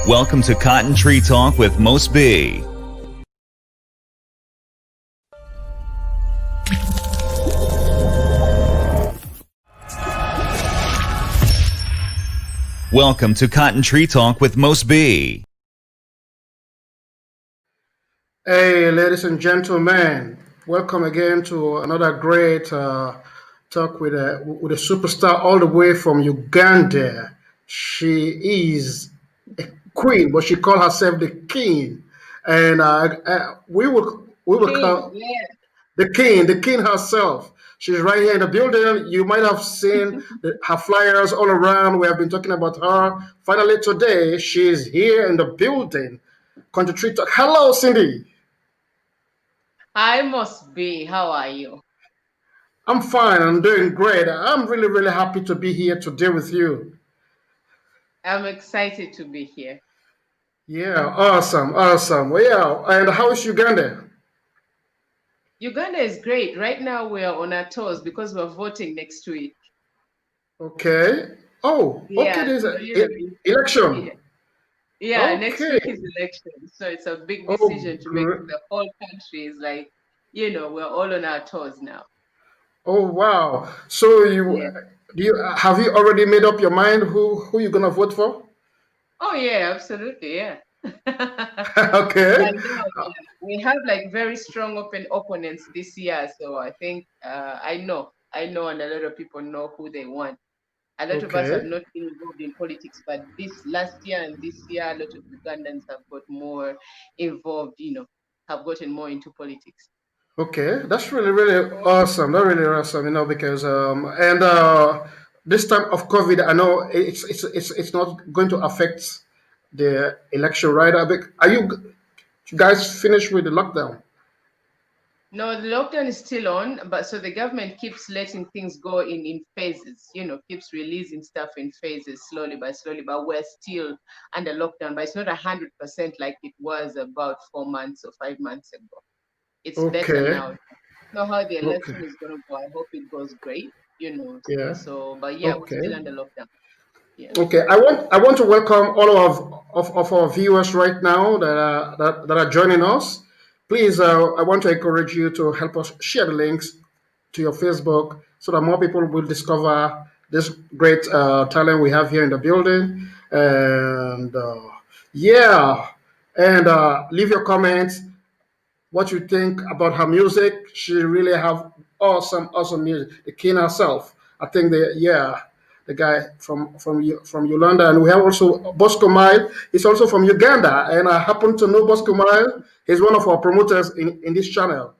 Welcome to Cotton Tree Talk with Most B. Welcome to Cotton Tree Talk with Most B. Hey, ladies and gentlemen, welcome again to another great talk with a superstar all the way from Uganda. She is a queen, but she calls herself the king, and we will call the king herself. She's right here in the building. You might have seen her flyers all around. We have been talking about her. Finally, today she's here in the building. Country Tree Talk. Hello, Cindy. I must be. How are you? I'm fine. I'm doing great. I'm really, really happy to be here today with you. I'm excited to be here. Yeah, awesome, awesome. Well, yeah, and how is Uganda? Uganda is great. Right now we are on our toes because we're voting next week. Okay. Oh, okay. Yeah, There's so, an yeah, election. next Okay. week is election. So it's a big Oh, decision to make. great. The whole country is like, we're all on our toes now. Oh, wow. So Yeah. have you already made up your mind who you're gonna vote for? Oh yeah, absolutely, yeah. Okay. I know, yeah. We have like very strong open opponents this year, so I think I know, and a lot of people know who they want. A lot of us have Okay. not been involved in politics, but this last year and this year, a lot of Ugandans have got more involved, have gotten more into politics. Okay, that's really, really awesome. That's really awesome, because and this time of COVID, I know it's not going to affect the election, right? Are you guys finished with the lockdown? No, the lockdown is still on, but so the government keeps letting things go in phases, keeps releasing stuff in phases slowly by slowly, but we're still under lockdown, but it's not 100% like it was about 4 months or 5 months ago. It's better Okay, now. Know how the okay, election is going to go. I hope it goes great, yeah, So, but yeah, we're still okay. under lockdown. Yeah. Okay, I want to welcome all of our viewers right now that are joining us. Please, I want to encourage you to help us share the links to your Facebook so that more people will discover this great talent we have here in the building. And yeah, and leave your comments what you think about her music. She really have awesome music. The king herself. I think the guy from Uganda, and we have also Bosco Mile. He's also from Uganda, and I happen to know Bosco Mile. He's one of our promoters in this channel,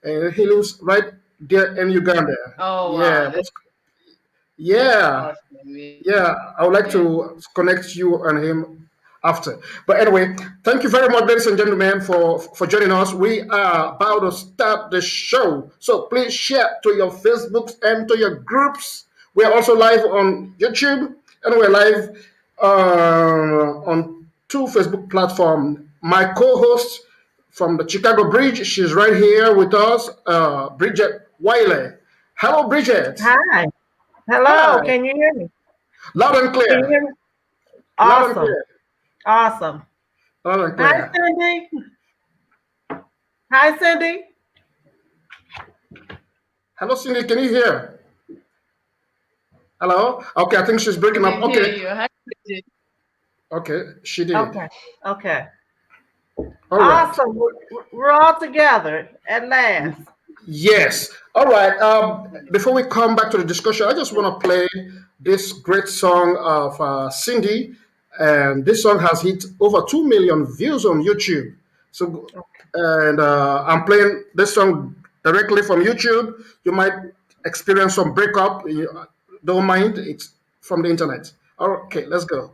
and he lives right there in Uganda. Oh, Yeah, wow. Bosco. That's Yeah, awesome. yeah, I would like Yeah. to connect you and him after. But anyway, thank you very much, ladies and gentlemen, for joining us. We are about to start the show. So please share to your Facebooks and to your groups. We are also live on YouTube, and we're live on two Facebook platforms. My co-host from the Chicago Bridge, she's right here with us, Bridget Wiley. Hello, Bridget. Hi. Hello. Hi. Can you hear me? Loud and Can you clear. hear me? Loud and Awesome. clear. Awesome. Loud and Hi, clear. Cindy. Hi, Cindy. Hello, Cindy. Can you hear? Hello? Okay, I think she's breaking I up. can hear Okay. you. Hi, Bridget. Okay, she did. Okay. Okay. All right. Awesome. We're all together at last. Yes. All right. Before we come back to the discussion, I just want to play this great song of Cindy. And this song has hit over 2 million views on YouTube. So, and I'm playing this song directly from YouTube. You might experience some breakup. Don't mind. It's from the internet. Okay, let's go.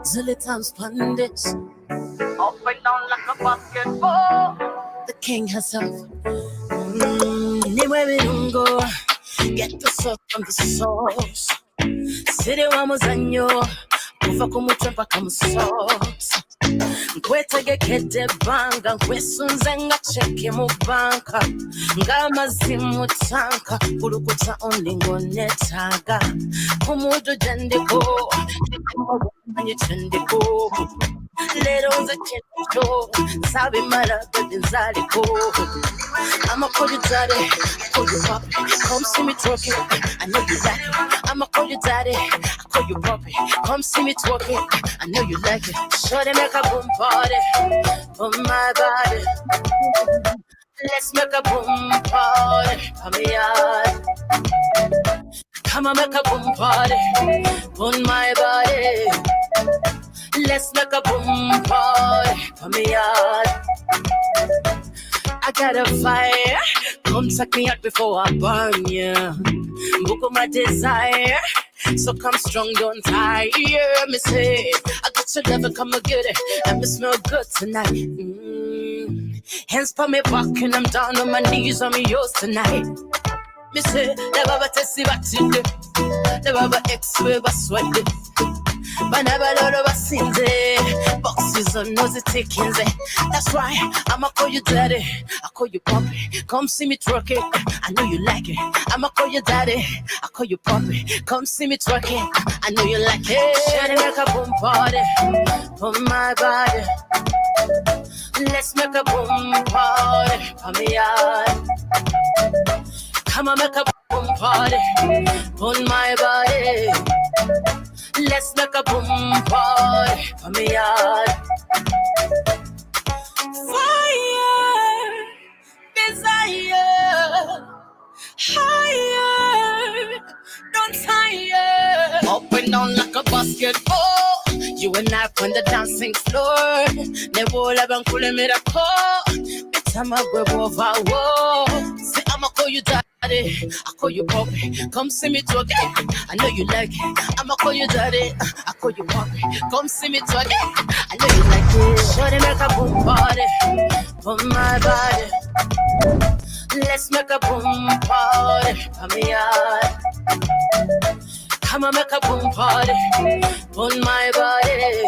Zilly times pandits, up and down like a basketball. The king herself. Niwe birungo, get the sauce from the sauce. Siri wa muzanyo, kuva ku mutwe mpaka mu socks. Nkwetegekede banga, nkwesunze nga cheke mu banka. Ng'amazimu tanka, kulukuta only ngonetaga. Kumudu jendiko, nikumanyi chendiko. Lero nze chendiko, sabi mara gode nzaliko. I'ma call you daddy, call you papi. Come see me twerking, I know you like it. I'ma call you daddy, I call you papi. Come see me twerking, I know you like it. Shorty make a boom party, on my body. Let's make a boom party, on me yard. Come on, make a boom party, on my body. Let's make a boom party, on me yard. I got a fire, come suck me out before I burn you. Book of my desire, so come strong, don't tire me. Say, I got your love and come and get it, and me smell good tonight. Hands for me back and I'm down on my knees, on me yours tonight. Me say, the baba tesi batinde, the baba ex we baswede. Banaba lolo basinze, boxes on nosy taking. That's right, I'ma call you daddy, I call you papi. Come see me twerking, I know you like it. I'ma call you daddy, I call you papi. Come see me twerking, I know you like it. Shawty make a boom party, on my body. Let's make a boom party, on me yard. Come on, make a boom party, on my body. Let's make a boom party, on me yard. Fire, desire, higher, don't tire. Up and down like a basketball. You and I on the dancing floor. Never ever cool me the call. Bitch, I'ma go over wall. Say I'ma call you daddy, I call you papi. Come see me talking, I know you like it. I'ma call you daddy, I call you papi. Come see me talking, I know you like it. Shorty make a boom party, on my body. Let's make a boom party, on me yard. Come on, make a boom party, on my body.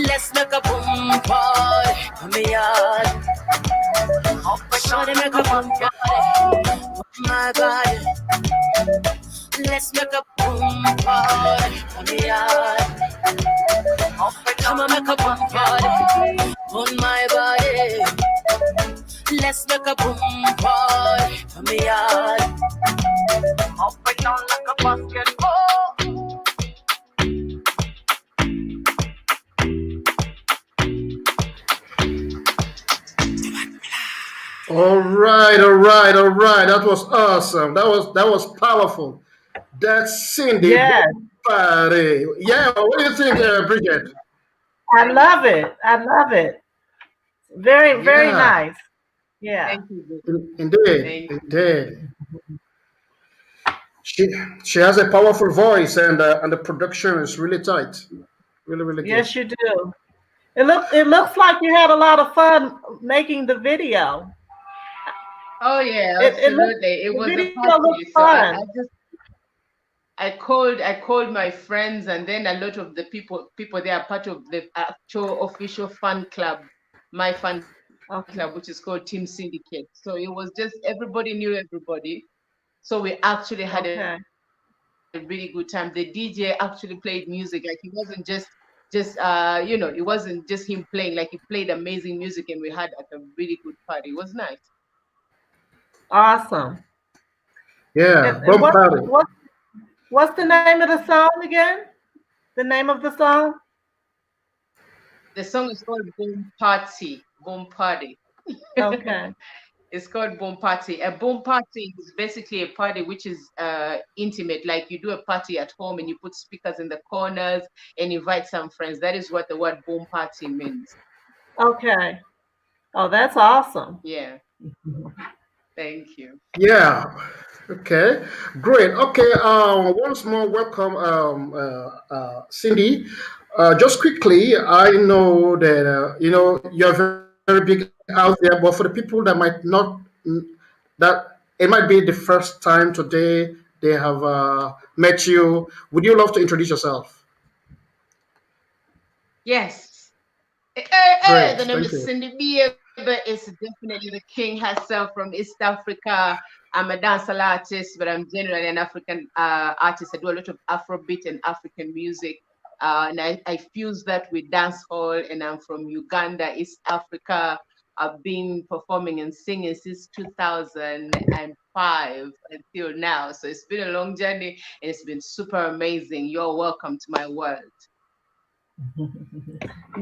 Let's make a boom party, on me yard. Shorty make a boom party, on my body. Let's make a boom party, on me yard. Come on, make a boom party, on my body. Let's make a boom party, on me yard. Up and down like a basketball. All right, all right, all right. That was awesome. That was powerful. That's Cindy Yes, Party. Yeah, what do you think, Bridget? I love it. I love it. Very, very Yeah, nice. Yeah. Thank you. indeed, Thank you. indeed. She she has a powerful voice, and the production is really tight, really really good. Yes, you do. It looks like you had a lot of fun making the video. Oh yeah, It looks absolutely. It the was a video looks party. So I fun. just I called my friends, and then a lot of the people there are part of the actual official fan club, my fan Okay. club, which is called Team Syndicate. So it was just everybody knew everybody. So we actually had a Okay. really good time. The DJ actually played music, like it wasn't just it wasn't just him playing, like he played amazing music, and we had like a really good party. It was nice. Awesome. Yeah, And bomb party. what's the name of the song again? The name of the song? The song is called Boom Party. Boom Party. Okay. It's called Boom Party. A boom party is basically a party which is intimate. Like you do a party at home and you put speakers in the corners and invite some friends. That is what the word boom party means. Okay. Oh, that's awesome. Yeah. Thank you. Yeah. Okay. Great. Okay. Once more, welcome, Cindy. Just quickly, I know that you're very big out there, but for the people that might not, that it might be the first time today they have met you, would you love to introduce yourself? Yes. Great, The name thank is you. Cindy Sanyu. It's definitely the king herself from East Africa. I'm a dancehall artist, but I'm generally an African artist. I do a lot of Afrobeat and African music. And I fuse that with dancehall, and I'm from Uganda, East Africa. I've been performing and singing since 2005 until now. So it's been a long journey, and it's been super amazing. You're welcome to my world.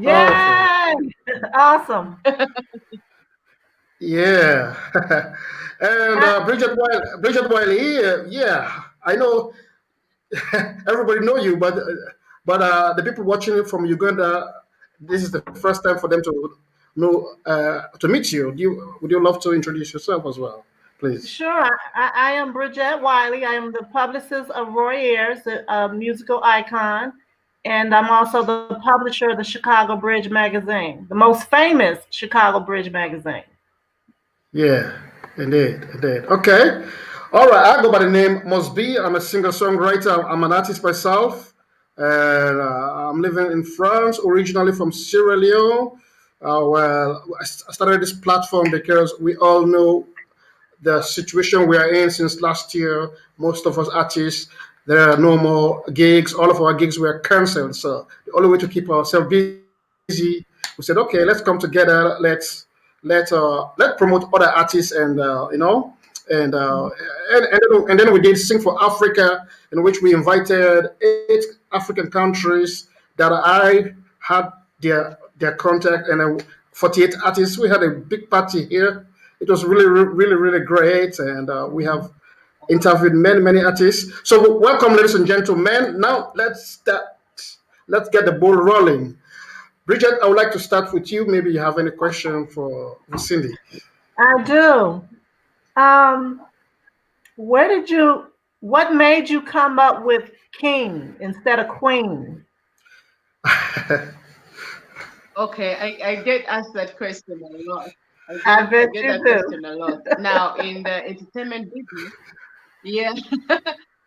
Powerful. Yay! Awesome. Yeah. And I, Bridget Wiley, yeah, I know everybody know you, but the people watching it from Uganda, this is the first time for them to know to meet you. Would you love to introduce yourself as well, please? sure. I am Bridget Wiley. I am the publicist of Roy Ayers, a musical icon, and I'm also the publisher of the Chicago Bridge magazine, the most famous Chicago Bridge magazine. Yeah, indeed, indeed. Okay. All right, I go by the name Must Be. I'm a singer songwriter. I'm an artist myself. And I'm living in France, originally from Sierra Leone. Well, I started this platform because we all know the situation we are in since last year. Most of us artists, there are no more gigs. All of our gigs were canceled. So the only way to keep ourselves busy, we said, okay, let's come together. Let promote other artists, and and then we did Sing for Africa, in which we invited 8 African countries that I had their contact, and then 48 artists. We had a big party here. It was really great, and we have interviewed many artists. So welcome, ladies and gentlemen. Now let's start. Let's get the ball rolling. Bridget, I would like to start with you. Maybe you have any question for Cindy. I do. Um, where did you? What made you come up with king instead of queen? Okay, I get asked that question a lot. I I bet get you that do. question a lot. Now, in the entertainment business, yeah,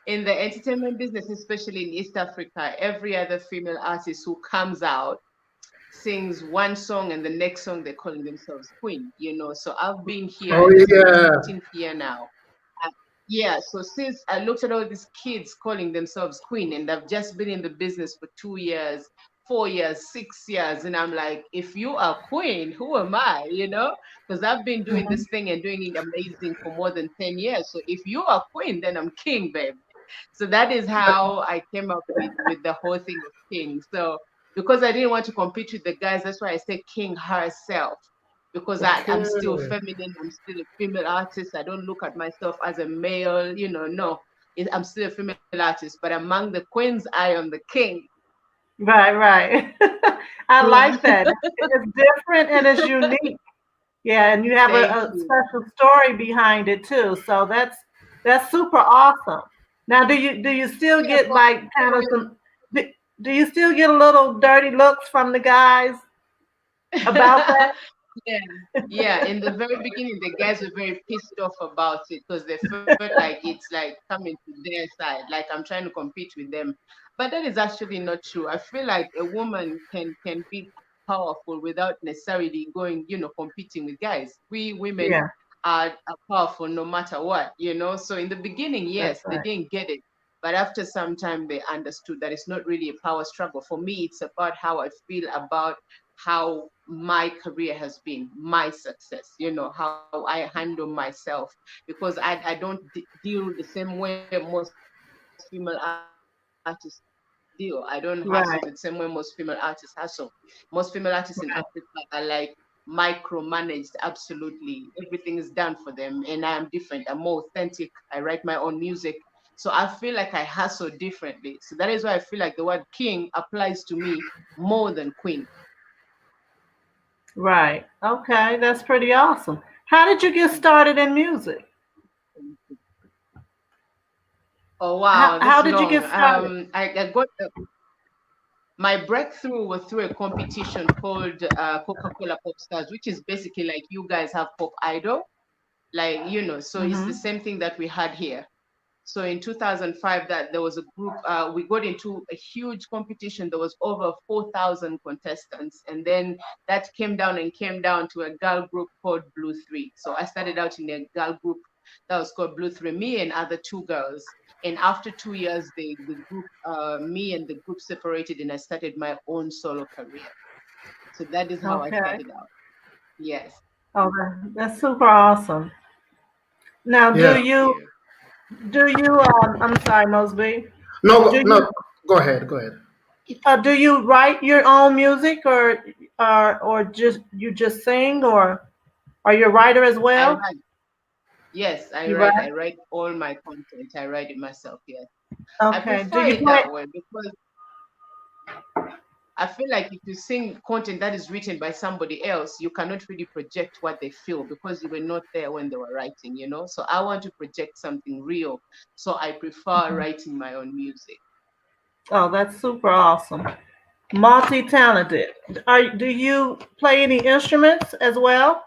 in the entertainment business, especially in East Africa, every other female artist who comes out sings one song, and the next song they're calling themselves queen, you know. So I've been here, Oh and this is my yeah. 15th year now. Yeah, so since I looked at all these kids calling themselves queen, and I've just been in the business for 2 years, 4 years, 6 years, and I'm like, if you are queen, who am I? You know, because I've been doing Mhm. this thing and doing it amazing for more than 10 years. So if you are queen, then I'm king, babe. So that is how I came up with the whole thing of king. So because I didn't want to compete with the guys, that's why I say king herself. Because I'm still Okay. feminine, I'm still a female artist. I don't look at myself as a male, you know, no. I'm still a female artist, but among the queens, I am the king. Right, right. I Yeah. like that. It's different and it's unique. Yeah, and you have Thank a you. special story behind it too. So that's super awesome. Now, do you still Yeah, get like kind of some? Do, do you still get a little dirty looks from the guys about that? yeah, yeah. In the very beginning, the guys were very pissed off about it because they felt like it's like coming to their side, like I'm trying to compete with them. But that is actually not true. I feel like a woman can be powerful without necessarily going, you know, competing with guys. We women Yeah, are powerful no matter what, you know. So in the beginning, that's yes, they right. didn't get it. But after some time, they understood that it's not really a power struggle. For me, it's about how I feel about how my career has been, my success, you know, how I handle myself. Because I don't deal the same way most female artists deal. I don't hustle the same way most female artists hustle. Right, Most female artists in Africa are like right, micromanaged absolutely. Everything is done for them. And I am different. I'm more authentic. I write my own music. So I feel like I hustle differently. So that is why I feel like the word king applies to me more than queen. right. Okay, that's pretty awesome. How did you get started in music? Oh How wow, how this did you long. get started? I got My breakthrough was through a competition called Coca-Cola Pop Stars, which is basically like you guys have Pop Idol, like, so it's the same thing that we had here. So in 2005, that there was a group, we got into a huge competition. There was over 4,000 contestants. And then that came down to a girl group called Blue 3. So I started out in a girl group that was called Blue 3, me and other two girls. And after 2 years, the group, me and the group separated, and I started my own solo career. So that is how I Okay. started out. Yes. Oh, that's super awesome. Now, Yeah. I'm sorry, Mosby. No, Do no. you Go ahead. Go ahead. do you write your own music, or just sing, or are you a writer as I well? write. Yes, I You write. write? I write all my content. I write it myself. Yes. I Okay. Do prefer you it play? that way because I feel like if you sing content that is written by somebody else, you cannot really project what they feel because you were not there when they were writing, So I want to project something real. So I prefer writing my own music. Oh, that's super awesome. Multi-talented. Do you play any instruments as well?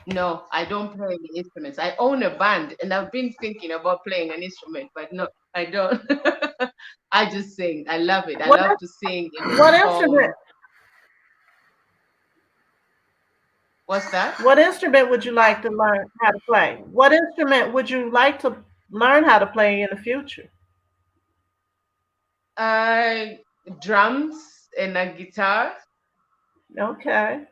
No, I don't play any instruments. I own a band and I've been thinking about playing an instrument, but no, I don't. I just sing. I love it. I What love to sing and what perform. instrument? What's that? What instrument would you like to learn how to play? What instrument would you like to learn how to play in the future? Uh, Drums and a guitar. Okay,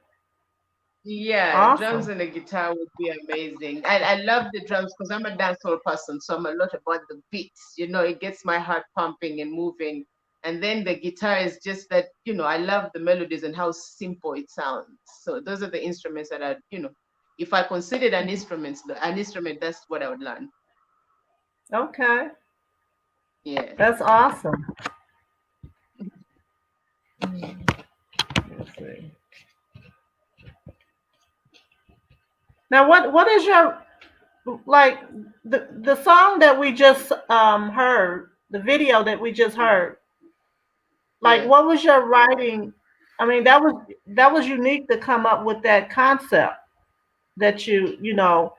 Yeah, drums awesome. and a guitar would be amazing. I love the drums because I'm a dancehall person, so I'm a lot about the beats. It gets my heart pumping and moving. And then the guitar is just that, I love the melodies and how simple it sounds. So those are the instruments that if I considered an instrument, that's what I would learn. Okay, Yeah. that's awesome. Let's see. Now, what is your like the song that we just heard, the video that we just Mhm. heard? Like, Yeah. what was your writing? I mean, that was unique to come up with that concept that you know.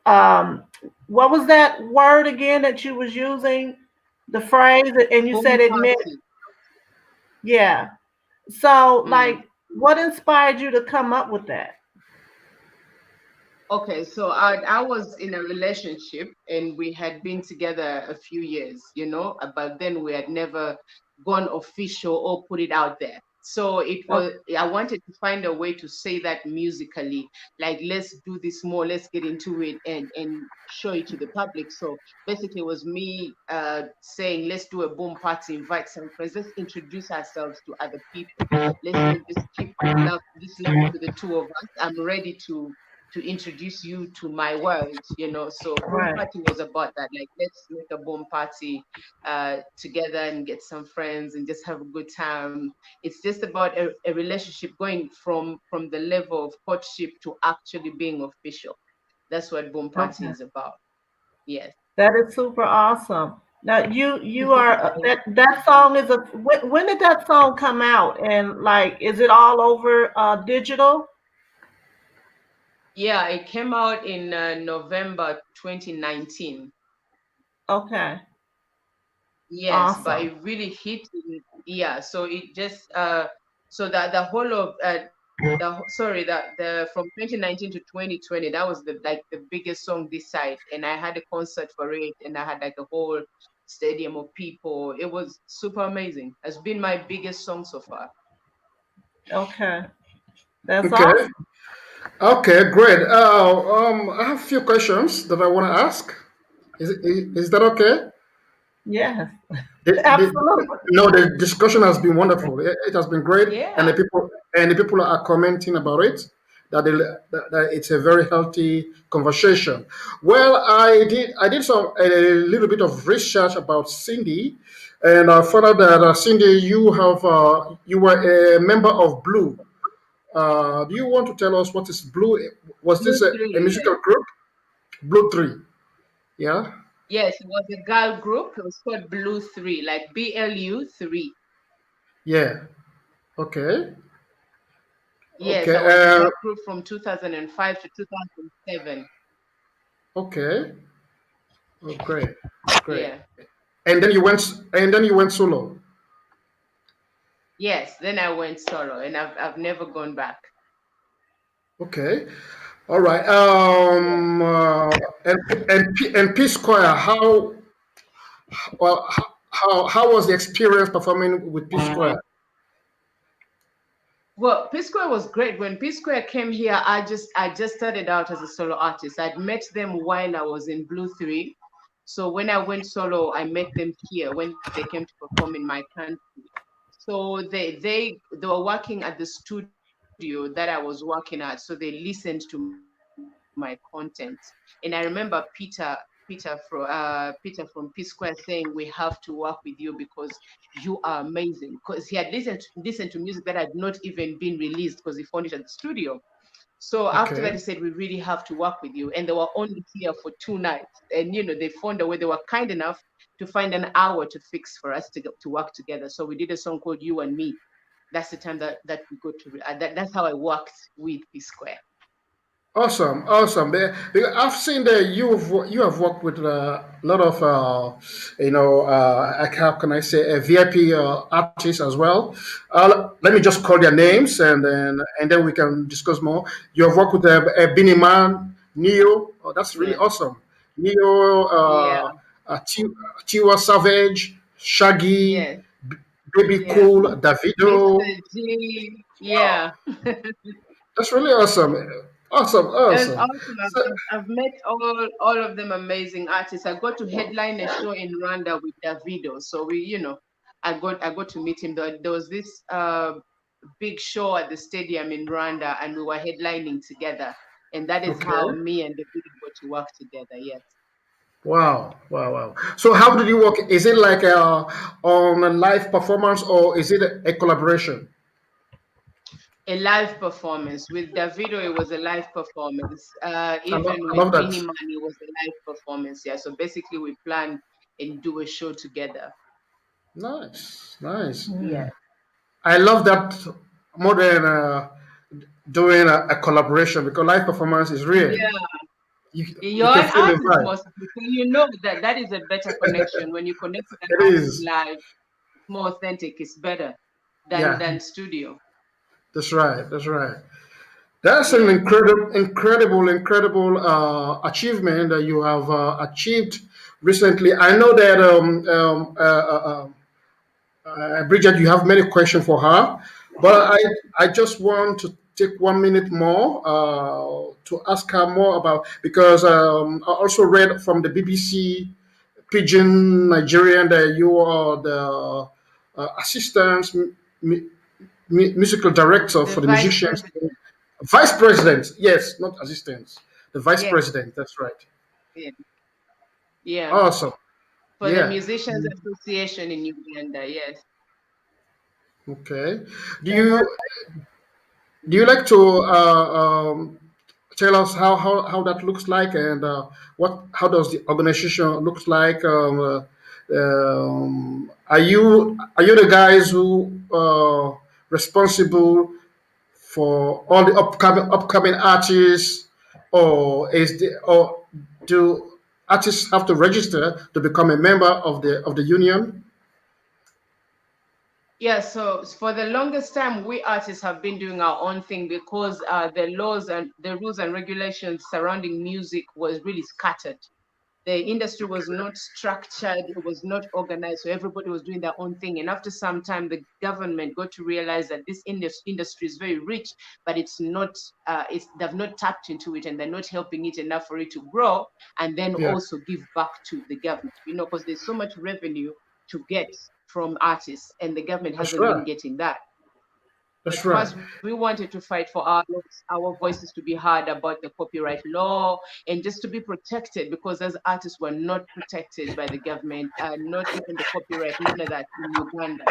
Um, what was that word again that you was using? The phrase, and you said Boom it meant, party. yeah. So, Mm. like, what inspired you to come up with that? Okay, so I was in a relationship and we had been together a few years, but then we had never gone official or put it out there. So Okay. I wanted to find a way to say that musically, like, let's do this more, let's get into it and show it to the public. So basically it was me saying, let's do a boom party, invite some friends, let's introduce ourselves to other people. Let's not just keep this love to the two of us. I'm ready to introduce you to my world, So boom Right. party was about that. Like, let's make a boom party together and get some friends and just have a good time. It's just about a relationship going from the level of courtship to actually being official. That's what boom party Okay. is about. Yes. That is super awesome. Now you are that song is a when did that song come out, and like is it all over digital? Yeah, it came out in November 2019. Okay, Yes, but awesome. it really hit. Yeah, so it just so that the whole of sorry, that the from 2019 to 2020, that was the biggest song this side, and I had a concert for it, and I had like a whole stadium of people. It was super amazing. It's been my biggest song so far. Okay, that's Okay. awesome. Okay. Great. I have a few questions that I want to ask. Is that okay? Yes, The, the, absolutely. no, the discussion has been wonderful. It has been great, and Yeah. the people are commenting about it. That it's a very healthy conversation. Well, I did a little bit of research about Cindy, and I found out that Cindy, you were a member of Blue. Do you want to tell us what is Blue? Was Blue this a 3, yes. musical group? Blue Three, yeah. Yes, it was a girl group. It was called Blue 3, like BLU 3. Yeah. Okay. Yes, Okay. I was in that group from 2005 to 2007. Okay. Oh, great. Great. Yeah. And then you went solo. Yes, then I went solo and I've never gone back. Okay. All right. Yeah. And P Square, well, how was the experience performing with P Square? Well, P Square was great. When P Square came here, I just started out as a solo artist. I'd met them while I was in Blue 3. So when I went solo, I met them here when they came to perform in my country. So they were working at the studio that I was working at. So they listened to my content. And I remember Peter from P Square saying, "We have to work with you because you are amazing." Because he had listened to music that had not even been released because he found it at the studio. So after that, Okay. he said, "We really have to work with you." And they were only here for 2 nights. And, they found a way, they were kind enough to find an hour to fix for us to work together. So we did a song called You and Me. That's the time that we got to, that's how I worked with P Square. Awesome, awesome. Because I've seen that you have worked with a lot of how can I say VIP artists as well. Let me just call their names and then we can discuss more. You have worked with Beanie Man, Neo. Oh, that's really Yeah. awesome. Neo, Yeah. Tiwa Savage, Shaggy, Yes. Baby Yeah. Cool, Mr. Davido. G. Wow, Yeah. that's really awesome. Awesome, That's awesome. awesome. So, I've met all of them amazing artists. I got to headline a show in Rwanda with Davido. So I got to meet him. There was this big show at the stadium in Rwanda, and we were headlining together. And that is how okay. me and Davido got to work together. Yes. Wow, wow, wow. So how did you work? Is it like on a live performance or is it a collaboration? A live performance. With Davido, it was a live performance. Even I with love that. Beanie Man, it was a live performance. Yeah. So basically, we planned and do a show together. Nice, nice. Yeah. I love that more than doing a collaboration because live performance is real. Yeah. You, you You're can an feel the artist, vibe. most people. You know that is a better connection. When you connect with an It artist is. live, it's more authentic. It's better than Yeah, than studio. that's right. That's right. That's an Yeah. incredible achievement that you have achieved recently. I know that Bridget, you have many questions for her, but I just want to take 1 minute more to ask her more about because I also read from the BBC Pigeon Nigerian that you are the assistant musical director The for the vice musicians. president. Vice president, yes, not assistants. The vice Yeah. president, that's right. Yeah. Yeah. Awesome. For the Yeah. Musicians Association in Uganda. Yes. Okay. Do you do you like to tell us how that looks like and what how does the organization looks like? Are you the guys who responsible for all the upcoming artists, or do artists have to register to become a member of the union? Yeah, so for the longest time, we artists have been doing our own thing because the laws and the rules and regulations surrounding music was really scattered. The industry was not structured, it was not organized, so everybody was doing their own thing. And after some time, the government got to realize that this industry is very rich, but they've not tapped into it and they're not helping it enough for it to grow and then Yeah, also give back to the government, because there's so much revenue to get from artists and the government that's hasn't been right. getting that. But That's right. first, we wanted to fight for our voices to be heard about the copyright law and just to be protected, because as artists were not protected by the government, not even the copyright, none of that in Uganda.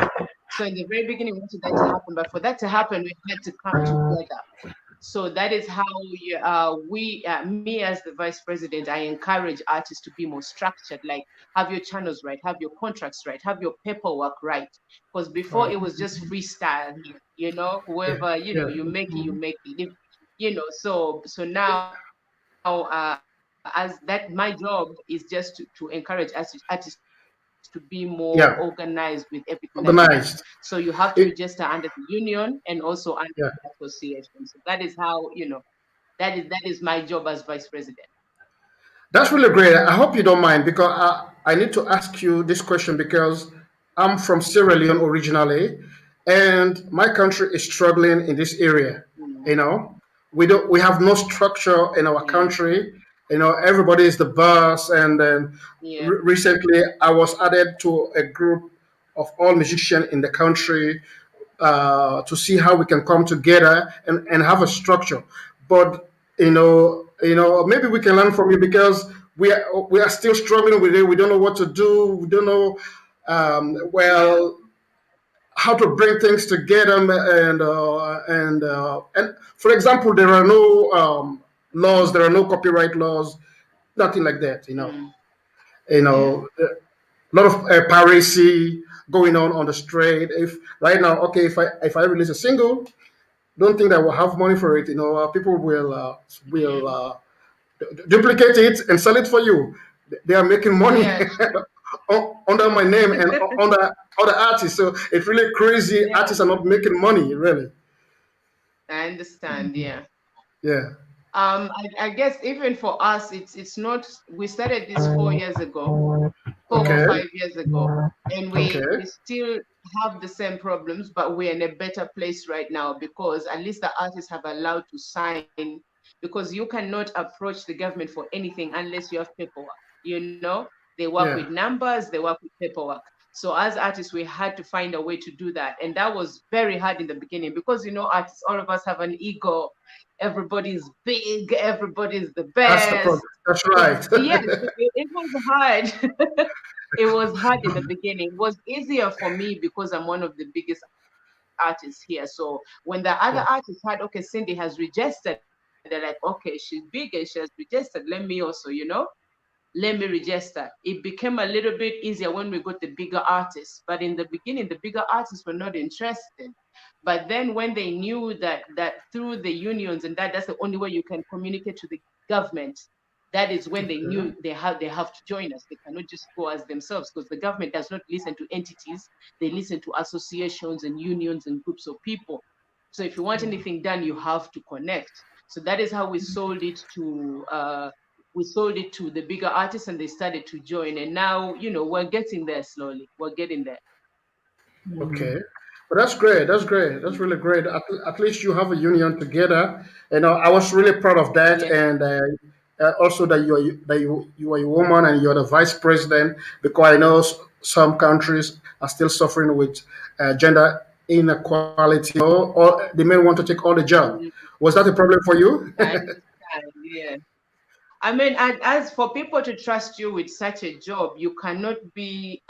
So in the very beginning, we wanted that to happen, but for that to happen, we had to come together. So that is how me as the vice president, I encourage artists to be more structured, like have your channels right, have your contracts right, have your paperwork right. Because before Right. it was just freestyle here, Yeah. whoever, Yeah. you make it, you make it. So now, as that, my job is just to encourage artists to be more organized with everything Yeah. that we do. So you have to Organized. register under the union and also under the association. So Yeah. that is how, that is my job as vice president. That's really great. I hope you don't mind because I need to ask you this question because I'm from Sierra Leone originally, and my country is struggling in this area. Mm, You know, we have no structure in our yeah, country. Everybody is the boss. And then yeah, recently, I was added to a group of all musicians in the country to see how we can come together and have a structure. But maybe we can learn from you because we are still struggling with it. We don't know what to do. We don't know yeah, well how to bring things together. And for example, there are no laws. There are no copyright laws. Nothing like that. mm, yeah, A lot of piracy going on the street. If right now, okay, if I release a single, don't think that we'll have money for it. People will yeah, duplicate it and sell it for you. They are making money yeah, true. under my name and under other artists. So it's really crazy. Yeah, Artists are not making money, really. I understand. Yeah. Yeah. I guess even for us, it's not. We started this 4 years ago, 4 or Okay. 5 years ago, and Okay. we still have the same problems, but we're in a better place right now because at least the artists have allowed to sign, because you cannot approach the government for anything unless you have paperwork. They work with Yeah. numbers, they work with paperwork. So as artists, we had to find a way to do that, and that was very hard in the beginning because artists, all of us have an ego. Everybody's big, everybody's the That's the problem. best. That's So right. yes, it was hard. It was hard in the beginning. It was easier for me because I'm one of the biggest artists here. So when the other artists Yeah. had, okay, Cindy has registered, they're like, okay, she's big and she has registered. Let me register. It became a little bit easier when we got the bigger artists. But in the beginning, the bigger artists were not interested. But then when they knew that through the unions and that's the only way you can communicate to the government, that is when they Okay. knew they have to join us. They cannot just go as themselves because the government does not listen to entities. They listen to associations and unions and groups of people. So if you want anything done, you have to connect. So that is how we sold it to the bigger artists and they started to join. And now, we're getting there slowly. We're getting there. Okay. But that's great. That's great. That's really great. At least you have a union together. I was really proud of that, Yeah. and also that you are a woman and you're the vice president. Because I know some countries are still suffering with gender inequality. Or they may want to take all the job. Mm, Was that a problem for you? I understand. Yeah. I mean, and as for people to trust you with such a job, you cannot be,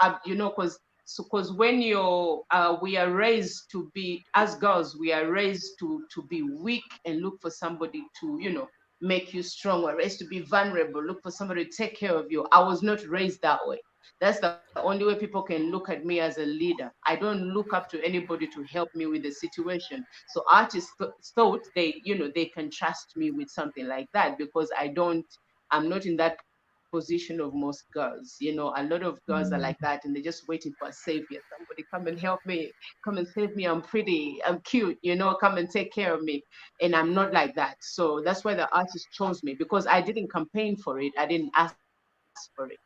because when we are raised to be, as girls, we are raised to be weak and look for somebody to, make you strong. We're raised to be vulnerable, look for somebody to take care of you. I was not raised that way. That's the only way people can look at me as a leader. I don't look up to anybody to help me with the situation. So artists thought they can trust me with something like that because I'm not in that position of most girls. A lot of girls are like that and they're just waiting for a savior. Somebody come and help me, come and save me. I'm pretty, I'm cute, come and take care of me. And I'm not like that. So that's why the artist chose me because I didn't campaign for it. I didn't ask for it.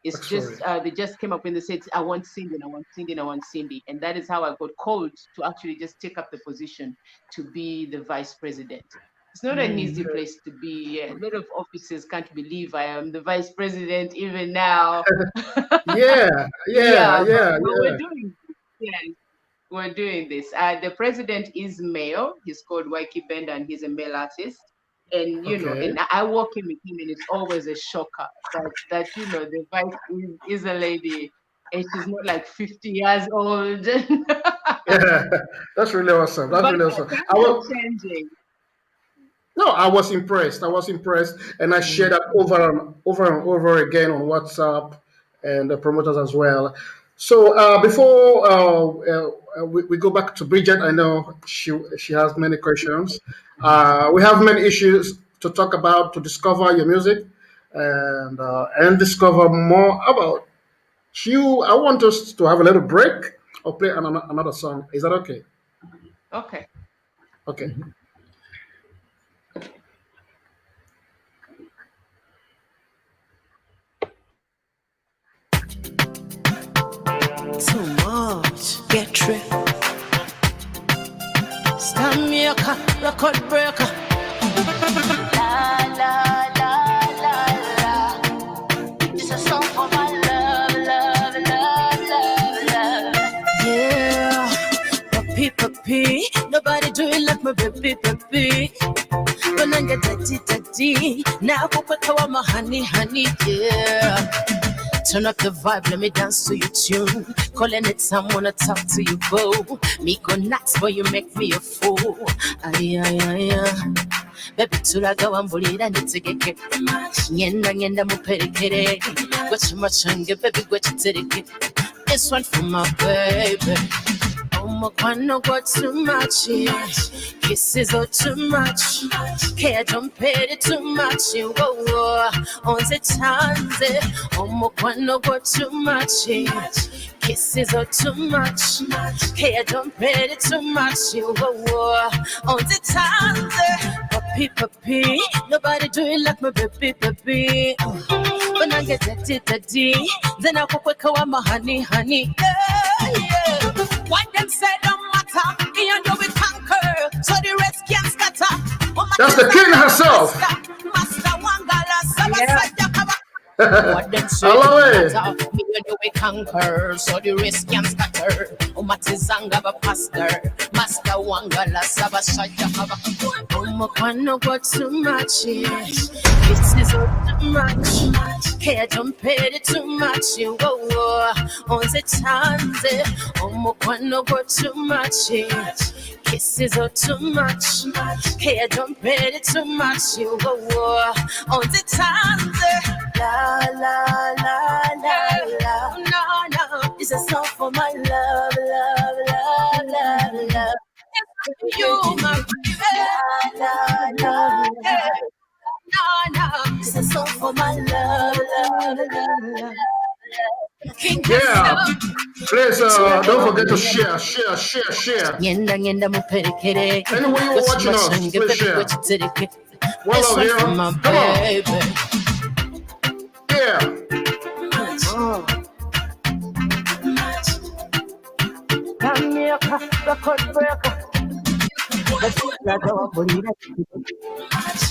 It's just they Sorry. just came up and they said, I want Cindy and I want Cindy and I want Cindy. And that is how I got called to actually just take up the position to be the vice president. It's not an easy place to be. A lot of officers can't believe I am the vice president even now. Yeah. Yeah. Yeah, but, Yeah. but we're Yeah. doing this. Yes, we're doing this. The president is male. He's called Waiki Benda and he's a male artist. And Okay. and I walk in with him and it's always a shocker that the vice is a lady and she's not like 50 years old. Yeah. That's really awesome. That's But really awesome. I times are will. changing. No, I was impressed. I was impressed, and I shared that over again on WhatsApp and the promoters as well. So before we go back to Bridget, I know she has many questions. We have many issues to talk about to discover your music and discover more about you. I want us to have a little break or play another song. Is that okay? Okay. Okay. Too much. Get trip. Stand me a record breaker. La la la la la. It's a song for my love, love, love, love, love. Yeah, papi, papi. Nobody do it like my baby, baby. When I get daddy, daddy. Now go quick, my honey, honey, yeah. Turn up the vibe, let me dance to your tune. Calling it time, wanna talk to you, boo. Me go nuts, but you make me a fool. Ay, ay, ay, ay. Baby, tulaga wambulira nitegeke. Ngenda, ngenda muperekere. Gwachuma change, baby, gwachitereke. This one for my baby. Oh, my guano got too much, yeah. Kisses are too much. Care don't pay it too much, yeah. Whoa, whoa. On the chance, oh, my guano got too much, yeah. Kisses are too much. Care don't pay it too much, yeah. Whoa, whoa. On the chance, papi, papi. Nobody do it like my baby, baby. When I get daddy, then I go quick, my honey, honey, yeah, yeah. What them say don't matter, me and you we conquer, so the rest can't scatter. That's the king herself. Master Wangala, Yeah. what them say Hello, don't matter, me and you we conquer, so the rest can't scatter. Umatizanga ba pastor, Master Wangala, Sabashaya Kaba. Umakano got too much, yes. Kisses are too much. Care don't pay it too much, you go on the chance. Umakano got too much, yes. Kisses are too much. Care don't pay it too much, you go on the chance. La la la la la. No, no, it's a song for my love, love, love, love, love. You, my baby. La la la. No, no, it's a song for my love, love, love, love. Yeah. Please don't forget to share. Anywhere you're watching us, please share. One love here. Come on. Yeah.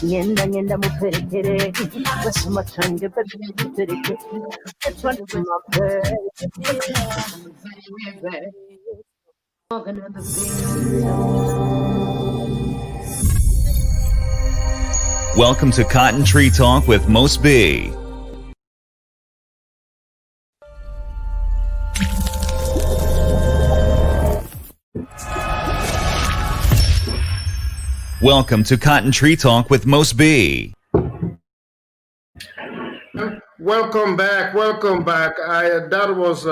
Ngenda ngenda muperekere basoma change batekereke this one for my baby. Welcome to Cotton Tree Talk with Most B. Welcome to Cotton Tree Talk with Most B. Welcome back. That was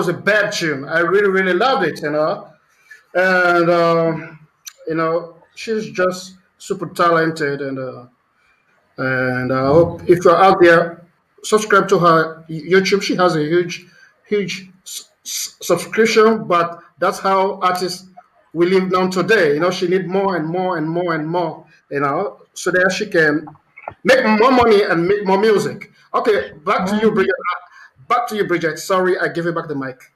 a bad tune. I really loved it, and she's just super talented, and I hope if you're out there, subscribe to her YouTube. She has a huge subscription, but that's how artists we live now today. She need more and more and more and more. So that she can make more money and make more music. Okay, back to you, Bridget. Sorry, I give you back the mic.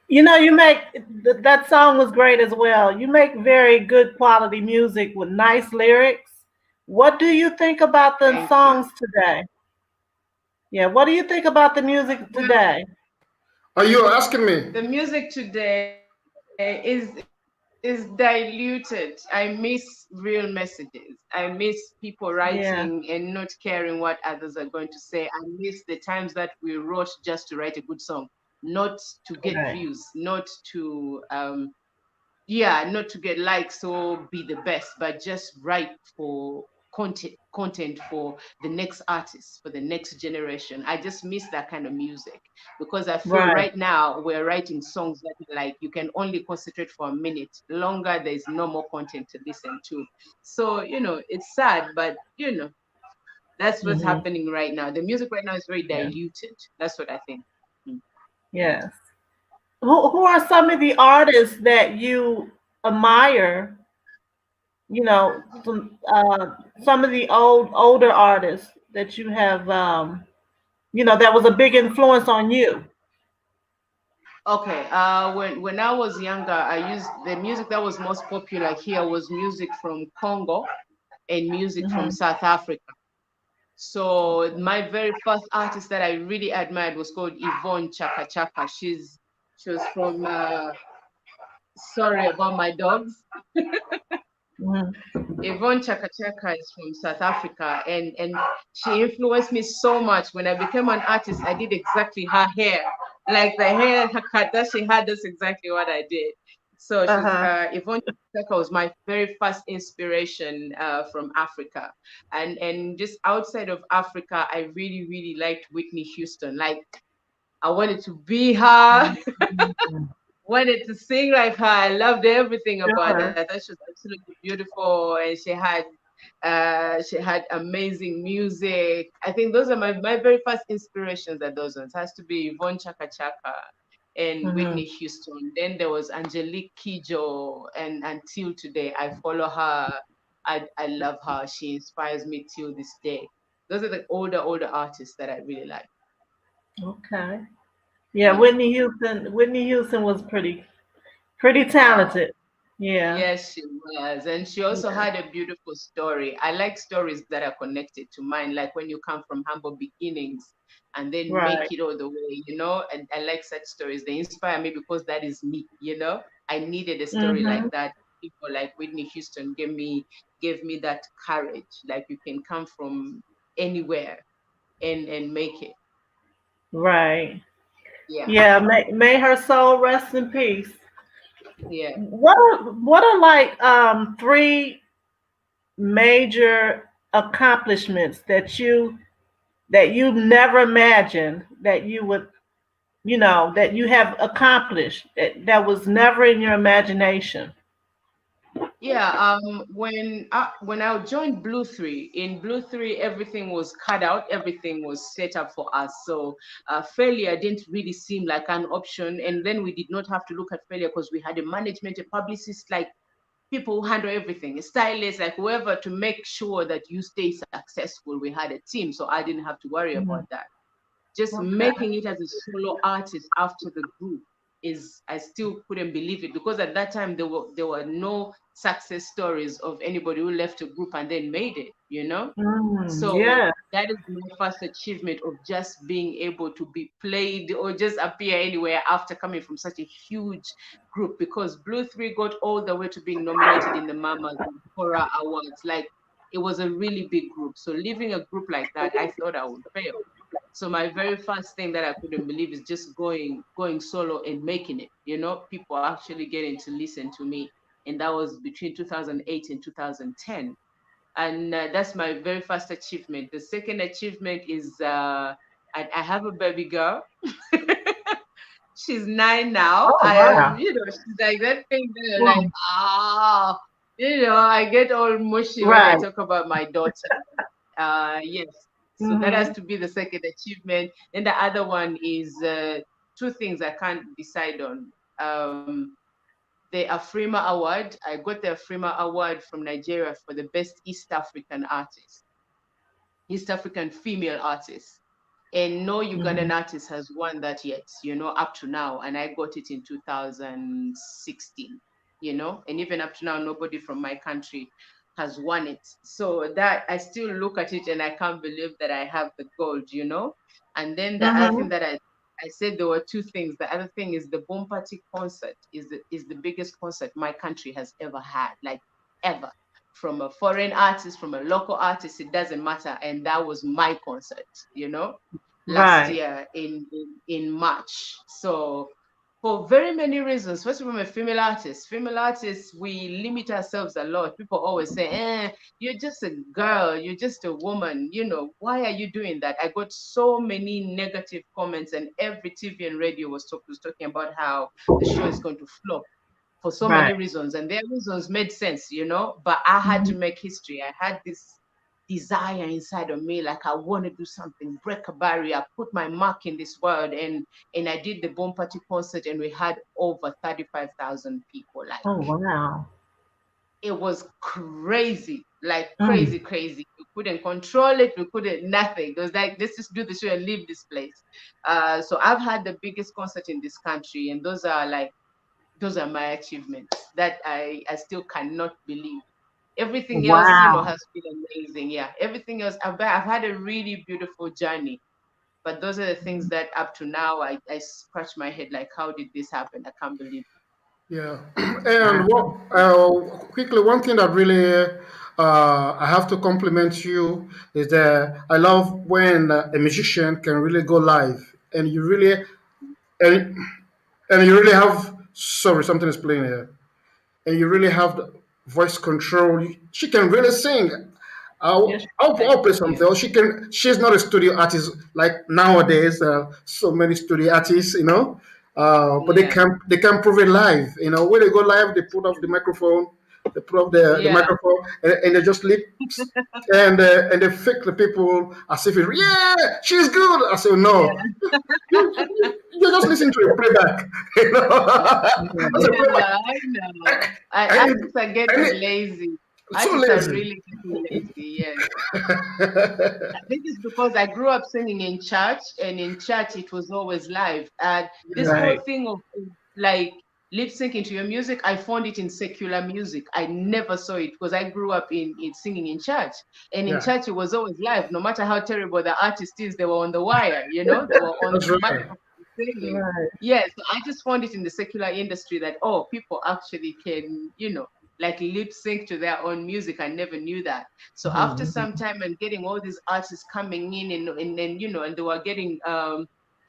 You make that song was great as well. You make very good quality music with nice lyrics. What do you think about the songs today? Yeah, what do you think about the music today? Are you asking me? The music today is diluted. I miss real messages. I miss people writing and not caring what others are going to say. I miss the times that we wrote just to write a good song, not to get views, not to yeah, not to get likes or be the best, but just write for content for the next artist, for the next generation. I just miss that kind of music because I feel Right. right now we're writing songs that like you can only concentrate for a minute. Longer, there's no more content to listen to. So, it's sad, but that's what's Hmm. happening right now. The music right now is very Yeah. diluted. That's what I think. Mm. Yes. Who are some of the artists that you admire? Some of the older artists that you have, that was a big influence on you. Okay. When I was younger, I used the music that was most popular here was music from Congo and music from Hmm. South Africa. So my very first artist that I really admired was called Yvonne Chaka Chaka. She was from sorry about my dogs. Hmm. Yvonne Chaka Chaka is from South Africa, and she influenced me so much. When I became an artist, I did exactly her hair, like the hair her cut that she had. That's exactly what I did. So Uh-huh. Yvonne Chaka Chaka was my very first inspiration from Africa, and just outside of Africa, I really really liked Whitney Houston. Like I wanted to be her. Mhm. Wanted to sing like her. I loved everything about her. I Sure. thought she was absolutely beautiful, and she had amazing music. I think those are my very first inspirations. Are those ones? Has to be Yvonne Chaka Chaka and Hmm. Whitney Houston. Then there was Angelique Kidjo, and until today, I follow her. I love her. She inspires me till this day. Those are the older artists that I really like. Okay. Yeah, Yeah. Whitney Houston. Whitney Houston was pretty Wow. talented. Yeah. Yes, she was. And she also Yeah. had a beautiful story. I like stories that are connected to mine, like when you come from humble beginnings and then make Right. it all the way. And I like such stories. They inspire me because that is me. I needed a story Hmm. like that. People like Whitney Houston gave me that courage. Like you can come from anywhere and make it. Right. Yeah. Yeah. May her soul rest in peace. Yeah. What are like three major accomplishments that you never imagined that you would, that you have accomplished that was never in your imagination? Yeah, when I joined Blue 3, in Blue 3 everything was cut out, everything was set up for us. So failure didn't really seem like an option. And then we did not have to look at failure because we had a management, a publicist, like people who handle everything, a stylist, like whoever to make sure that you stay successful. We had a team, so I didn't have to worry about Mhm. that. Just Okay. making it as a solo artist after the group is, I still couldn't believe it, because at that time there were no success stories of anybody who left a group and then made it. So Yeah. that is my first achievement of just being able to be played or just appear anywhere after coming from such a huge group, because Blue 3 got all the way to being nominated in the Mamas and Cora Awards. Like it was a really big group. So leaving a group like that, I thought I would fail. So my very first thing that I couldn't believe is just going solo and making it. People actually getting to listen to me, and that was between 2008 and 2010. And that's my very first achievement. The second achievement is I have a baby girl. She's 9 now. Oh I am, wow. she's like that thing that are like, Hmm. I get all mushy when I Right. talk about my daughter. Yes. So that has Hmm. to be the second achievement. And the other one is two things I can't decide on. The Afrima Award. I got the Afrima Award from Nigeria for the best East African female artist. And no Ugandan Hmm. artist has won that yet, up to now. And I got it in 2016, and even up to now, nobody from my country has won it. So that I still look at it and I can't believe that I have the gold. And then the other thing Hmm. that I said there were two things. The other thing is the Boom Party concert is the biggest concert my country has ever had, like ever. From a foreign artist, from a local artist, it doesn't matter. And that was my concert, last Right. year in March. So for very many reasons. First of all, I'm a female artist. Female artists, we limit ourselves a lot. People always say, you're just a girl, you're just a woman, why are you doing that? I got so many negative comments, and every TV and radio was talking about how the show is going to flop for so many Right. reasons, and their reasons made sense, but I had to Mhm. make history. I had this desire inside of me, like I want to do something, break a barrier, put my mark in this world. And I did the Boom Party concert, and we had over 35,000 people. Like, Oh wow. it was crazy, like Mm. crazy, crazy. We couldn't control it. We couldn't nothing. It was like, let's just do the show and leave this place. So I've had the biggest concert in this country, and those are my achievements that I still cannot believe. Everything else, Wow. has been amazing. Yeah, everything else, I've had a really beautiful journey. But those are the things that up to now, I scratch my head like, how did this happen? I can't believe Yeah, Wow. and quickly, one thing that really I have to compliment you is that I love when a musician can really go live, and you really and, and you really have, sorry, something is playing here, and you really have the voice control. She can really sing. Yes. Thank I'll play you. something. Or she can. She's not a studio artist like nowadays. So many studio artists, but Yeah. they can prove it live. When they go live, they put off the microphone, they put off the Yeah. microphone, and they just lips, and they fake the people as if yeah, she's good. I say Yeah. no, you just listen to a playback. That's a playback. Yeah, I know. I need, Artists are I getting need, lazy. so Artists are lazy. really getting lazy. Yes. This is because I grew up singing in church, and in church it was always live. And this whole Right. thing of like lip syncing to your music, I found it in secular music. I never saw it because I grew up in singing in church. And in Yeah, church it was always live. No matter how terrible the artist is, they were on the wire, they were on that's the right. microphone singing. Right. Yes, so I just found it in the secular industry that, oh, people actually can, like lip sync to their own music. I never knew that. So after some time and getting all these artists coming in, and they were getting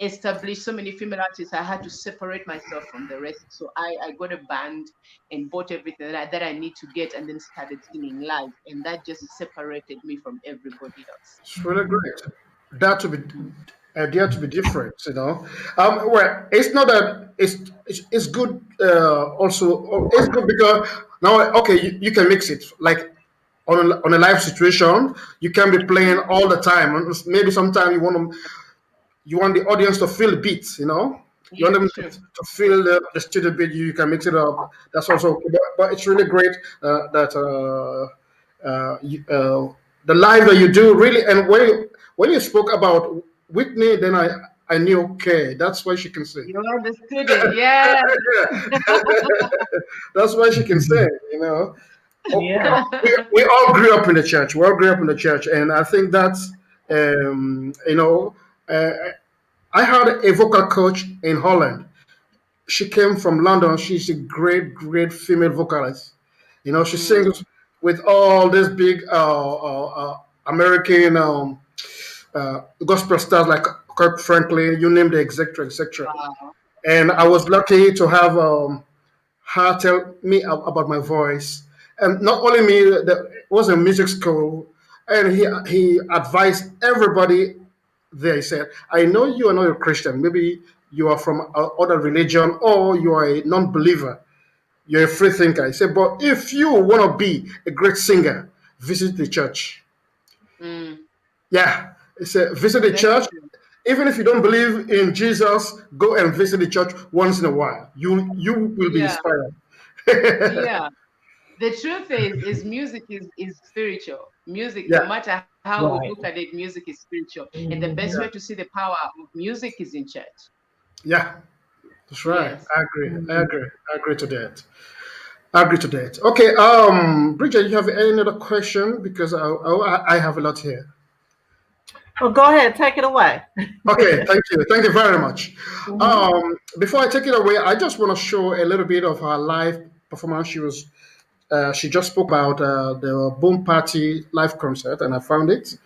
established, so many female artists, I had to separate myself from the rest. So I got a band and bought everything that I need to get, and then started singing live. And that just separated me from everybody else. It's really great. That to be dare to be different. Well, it's not that it's good. Also, it's good because now, okay, you can mix it like on a live situation. You can be playing all the time. And maybe sometimes you want the audience to feel the beats. You want Yeah, them true. to feel the studio beat. You can mix it up. That's also okay. But it's really great that the live that you do really. And when you spoke about Whitney, then I knew, okay, that's why she can sing. You understood it. Yeah. That's why she can sing. Yeah. We all grew up in the church. We all grew up in the church, and I think that's uh, I had a vocal coach in Holland. She came from London. She's a great, great female vocalist. She Mm, sings with all these big American gospel stars like Kirk Franklin, you name the etc. etc. wow. And I was lucky to have her tell me about my voice. And not only me, it was a music school, and he advised everybody there. He said, "I know you are not a Christian. Maybe you are from other religion, or you are a non-believer. You're a free thinker." He said, "But if you want to be a great singer, visit the church." Mm, Yeah, he said, visit the that's church. true. Even if you don't believe in Jesus, go and visit the church once in a while. You will be Yeah. inspired. Yeah. The truth is music is spiritual. Music, no Yeah, matter how we look Right. at it, music is spiritual. And the best Mhm. way yeah, to see the power of music is in church. yeah. That's right. Yes. I agree. I Mhm. agree. I agree to that. I agree to that. Okay. Bridget, you have any other question? Because I have a lot here. Well, go ahead. Take it away. Okay. Thank you. Thank you very much. Mhm. Before I take it away, I just want to show a little bit of her live performance. She just spoke about the Boom Party live concert, and I found it.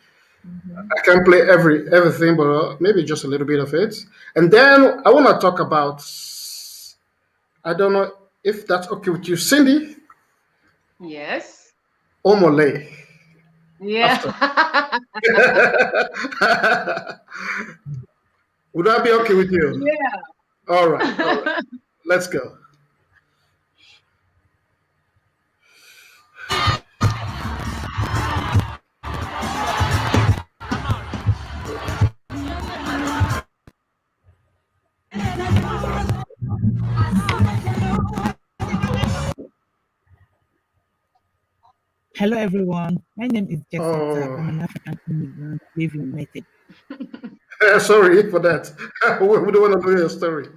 Mhm. I can't play everything, but maybe just a little bit of it. And then I want to talk about I don't know if that's okay with you, Cindy. Yes. Omole. Yeah. After. Would that be okay with you? Yeah. All right. All right. Let's go. Hello, everyone. My name is Jessica. Oh, I'm an African immigrant living in United. sorry for that. We don't want to know your story.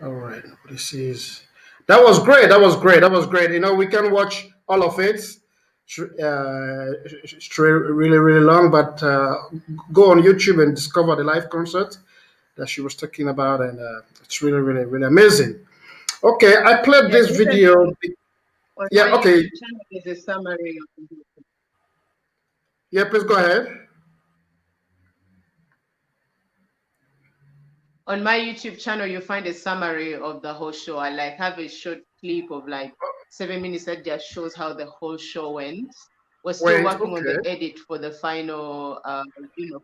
All right. This is that was great. That was great. That was great. You know, we can watch all of it. It's really, really long, but go on YouTube and discover the live concert that she was talking about, and it's really, really, really amazing. Okay, I played Yeah, this video. definitely. On Yeah. my Okay. YouTube channel, there's a summary of the book. Yeah. Please go ahead. On my YouTube channel, you'll find a summary of the whole show. I like have a short clip of like 7 minutes that just shows how the whole show went. We're still Wait. working on Okay. the edit for the final,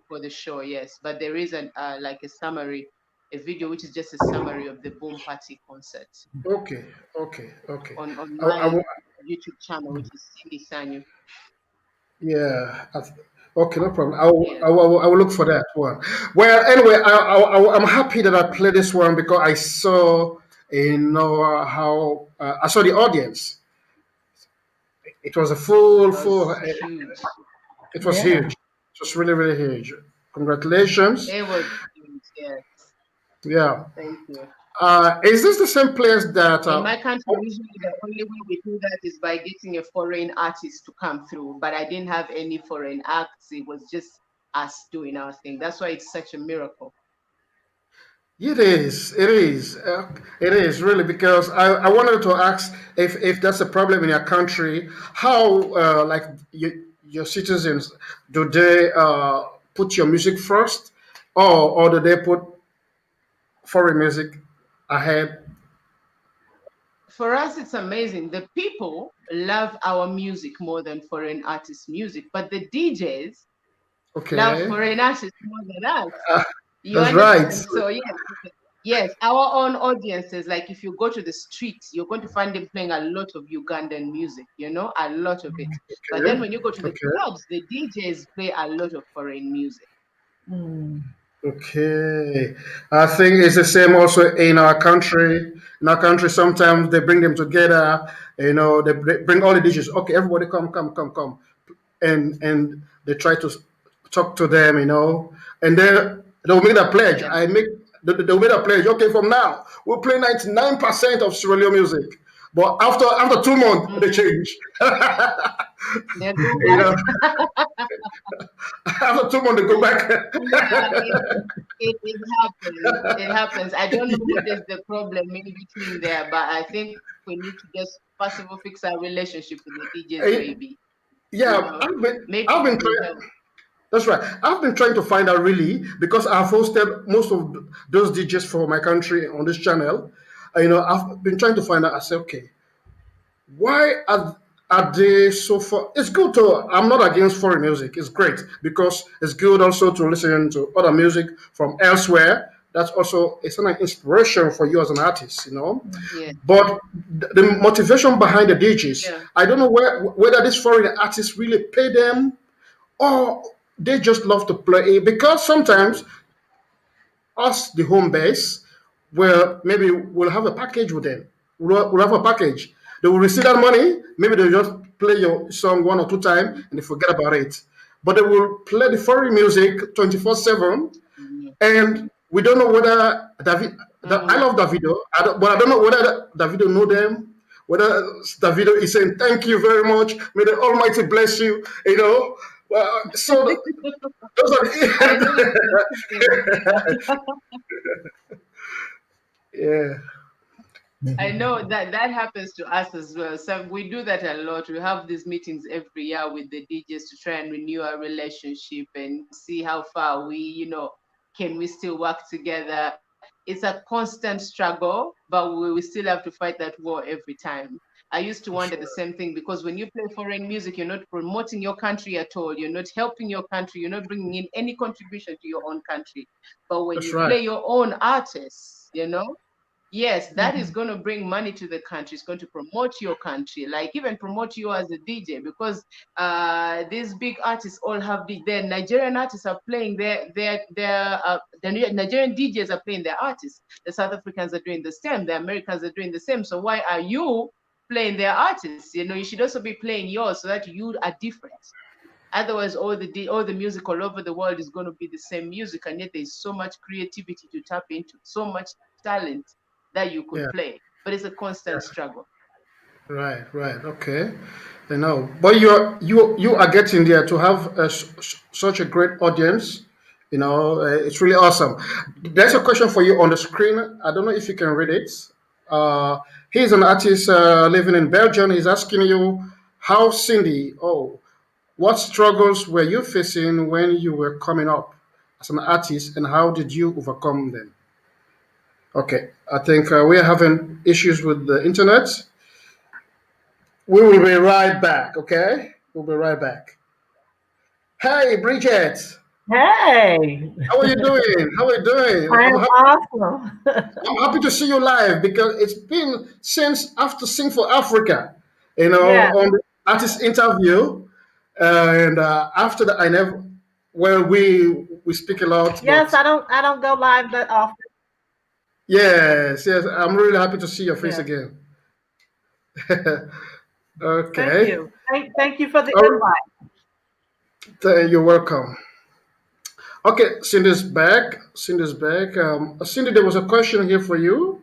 for the show, yes. But there is an like a summary, a video which is just a summary of the Boom Party concert Okay. Okay. Okay. on I my will. YouTube channel, which is Cindy Sanyu. Yeah. Okay, no problem. I will, Yeah. I will, I will look for that one. Well, anyway, I'm happy that I played this one because I saw, how I saw the audience. It was a It full. was huge. It was Yeah. huge. It was really, really huge. Congratulations. It was huge, yes. Yeah. Thank you. Is this the same place that? In my country, usually the only way we do that is by getting a foreign artist to come through. But I didn't have any foreign acts. It was just us doing our thing. That's why it's such a miracle. It is. It is. It is really because I wanted to ask if that's a problem in your country. How like your citizens, do they put your music first, or do they put foreign music ahead? For us, it's amazing. The people love our music more than foreign artists' music, but the DJs love Okay, foreign artists more than us. You that's right. understand? So yeah, Yes, our own audiences, like if you go to the streets, you're going to find them playing a lot of Ugandan music, a lot of it. But then Okay. when you go to the Okay. clubs, the DJs play a lot of foreign music. Okay. I think it's the same also in our country. In our country, sometimes they bring them together. They bring all the dishes. Okay, everybody come, come, come, come, and they try to talk to them. And then they'll make a pledge. Yeah. They'll make a pledge. Okay, from now we'll play 99% of Sierra Leone music. But after 2 months, they change. They go you know, back. after 2 months, they go back. Yeah, it happens. It happens. I don't know what is the problem in between there, but I think we need to just first of all fix our relationship with the DJs, maybe. Yeah, I've Maybe it been will trying. help. That's right. I've been trying to find out really because I've hosted most of those DJs for my country on this channel. I've been trying to find out. I said, okay, why are they so far? It's good to. I'm not against foreign music. It's great because it's good also to listen to other music from elsewhere. That's also it's an inspiration for you as an artist. Yeah. But the motivation behind the DJs, Yeah. I don't know whether these foreign artists really pay them or they just love to play because sometimes us, the home base, where maybe we'll have a package with them. We'll have a package. They will receive that money. Maybe they'll just play your song 1 or 2 times and they forget about it. But they will play the foreign music 24/7, and we don't know whether David. I love Davido, but I don't know whether Davido know them. Whether Davido is saying thank you very much, may the Almighty bless you. So those are I know it's yeah. I know that happens to us as well. So we do that a lot. We have these meetings every year with the DJs to try and renew our relationship and see how far can we still work together. It's a constant struggle, but we still have to fight that war every time. I used to wonder the same thing because when you play foreign music, you're not promoting your country at all. You're not helping your country. You're not bringing in any contribution to your own country. But when That's you right. play your own artists, yes, that is going to bring money to the country. It's going to promote your country, like even promote you as a DJ, because these big artists all have their Nigerian artists are playing the Nigerian DJs are playing their artists. The South Africans are doing the same. The Americans are doing the same. So why are you playing their artists? You should also be playing yours so that you are different. Otherwise, all the music all over the world is going to be the same music, and yet there's so much creativity to tap into, so much talent that you could Yeah. play. But it's a constant struggle. Right. Right. Okay. But you are getting there to have such a great audience. It's really awesome. There's a question for you on the screen. I don't know if you can read it. Uh, he's an artist living in Belgium. He's asking you, how Cindy? Oh, what struggles were you facing when you were coming up as an artist, and how did you overcome them? Okay, I think we are having issues with the internet. We will be right back, okay? We'll be right back. Hey, Bridget, Hey, how are you doing? How are you doing? I am awesome. I'm happy to see you live because it's been since after Sing for Africa, Yeah. on the artist interview. And after that, I never, well, we speak a lot, Yes, but I don't go live that often. yes, yes, I'm really happy to see your face Yeah. again. Thank Okay. you. Thank you for the Oh, invite. you're welcome. Okay, Cindy's back. Cindy's back. Cindy, there was a question here for you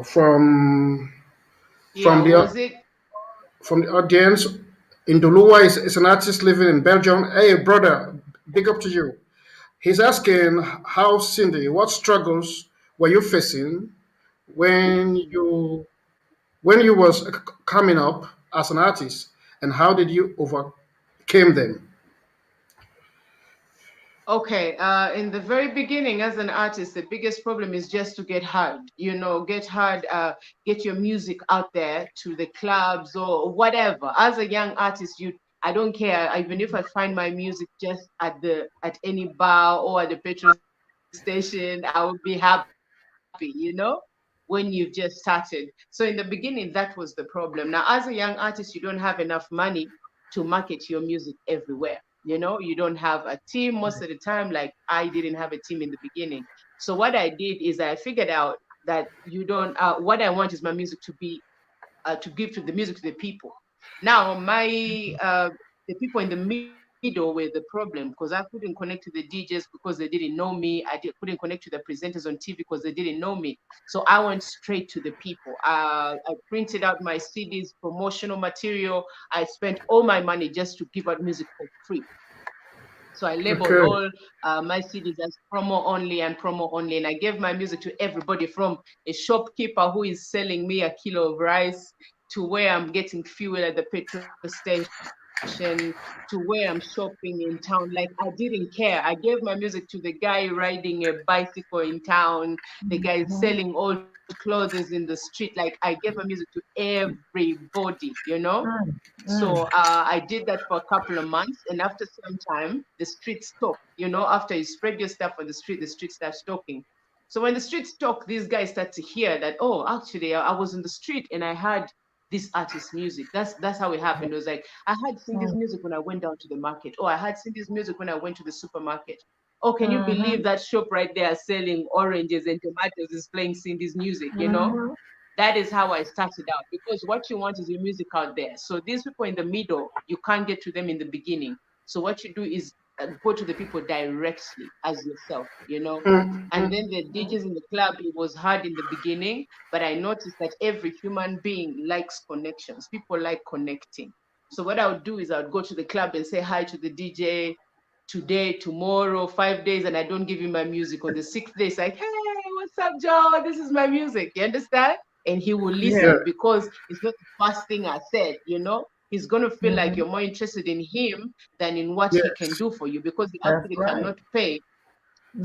from Yeah, from was the it? from the audience. Indulua is an artist living in Belgium. Hey, brother, big up to you. He's asking how Cindy, what struggles were you facing when you was coming up as an artist, and how did you overcame them? Okay, in the very beginning, as an artist, the biggest problem is just to get your music out there to the clubs or whatever. As a young artist, I don't care. Even if I find my music just at any bar or at the petrol station, I would be happy, when you've just started. So in the beginning, that was the problem. Now, as a young artist, you don't have enough money to market your music everywhere. You don't have a team most of the time. Like I didn't have a team in the beginning. So what I did is I figured out that you don't. What I want is my music to be to give to the music to the people. Now, the people in the middle were the problem because I couldn't connect to the DJs because they didn't know me. Couldn't connect to the presenters on TV because they didn't know me. So I went straight to the people. I printed out my CDs, promotional material. I spent all my money just to give out music for free. So I labeled Okay. all my CDs as promo only and promo only. And I gave my music to everybody from a shopkeeper who is selling me a kilo of rice to where I'm getting fuel at the petrol station to where I'm shopping in town. Like I didn't care. I gave my music to the guy riding a bicycle in town, the guy selling old clothes in the street. Like I gave my music to everybody. So I did that for a couple of months, and after some time, the streets talk. After you spread your stuff on the street starts talking. So when the streets talk, these guys start to hear that, oh, actually, I was in the street and I heard this artist's music. That's how it happened. It was like I heard Cindy's music when I went down to the market. Oh, I heard Cindy's music when I went to the supermarket. Oh, can you believe that shop right there selling oranges and tomatoes is playing Cindy's music? That is how I started out, because what you want is your music out there. So these people in the middle, you can't get to them in the beginning. So what you do is go to the people directly as yourself. And then the DJs in the club, it was hard in the beginning, but I noticed that every human being likes connections. People like connecting. So what I would do is I would go to the club and say hi to the DJ today, tomorrow, 5 days, and I don't give him my music. On the 6th day, it's like, hey, what's up, Joe? This is my music. You understand? And he will listen because it's not the first thing I said. He's going to feel like you're more interested in him than in what he can do for you, because he actually cannot pay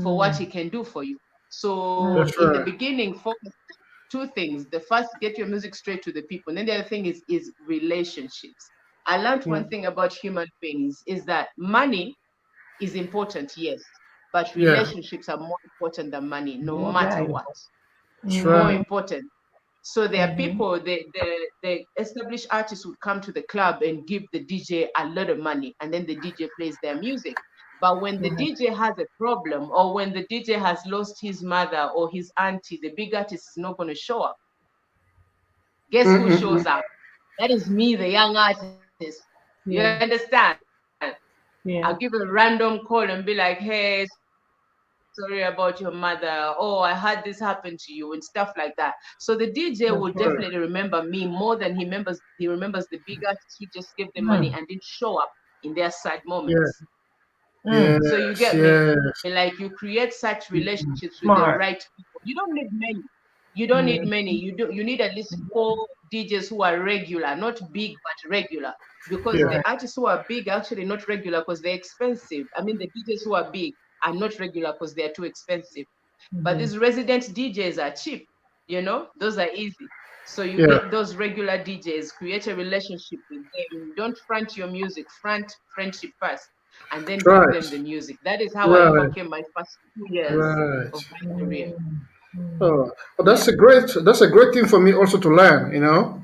for what he can do for you. So That's in the right. beginning, focus two things. The first, get your music straight to the people. And then the other thing is relationships. I learned one thing about human beings is that money is important, yes, but Yeah. relationships are more important than money, no matter what. That's More right. important. So there are people, the established artists would come to the club and give the DJ a lot of money, and then the DJ plays their music. But when the DJ has a problem, or when the DJ has lost his mother or his auntie, the big artist is not going to show up. Guess who shows up? That is me, the young artist. You understand? I'll give a random call and be like, hey, sorry about your mother. Oh, I had this happen to you, and stuff like that. So the DJ will definitely remember me more than he remembers the big artist who just gave the money and didn't show up in their sad Yeah. moments. Yes. So you get me? Yes. Like you create such relationships with the right people. You don't need many. You don't need many. You need at least 4 DJs who are regular, not big but regular. Because Yeah. the artists who are big are actually not regular because they're expensive. I mean, the DJs who are big are not regular because they're too expensive. But these resident DJs are cheap. Those are easy. So you Yeah. get those regular DJs, create a relationship with them. Don't front your music, front friendship first, and then give Right. them the music. That is how I Right. overcame my first 2 years Right. of my career. Oh, well, Yeah. that's a great thing for me also to learn. You know.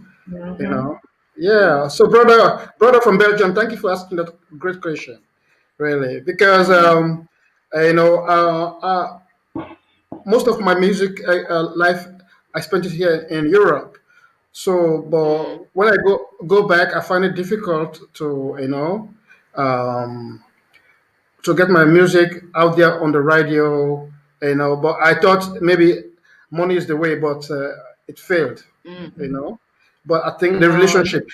Yeah. So, brother from Belgium, thank you for asking that great question. Really, because most of my music life I spent it here in Europe. So, Mm. but when I go back, I find it difficult to um, to get my music out there on the radio. But I thought maybe money is the way, but it failed. Mm. You know, but I think the No. relationship,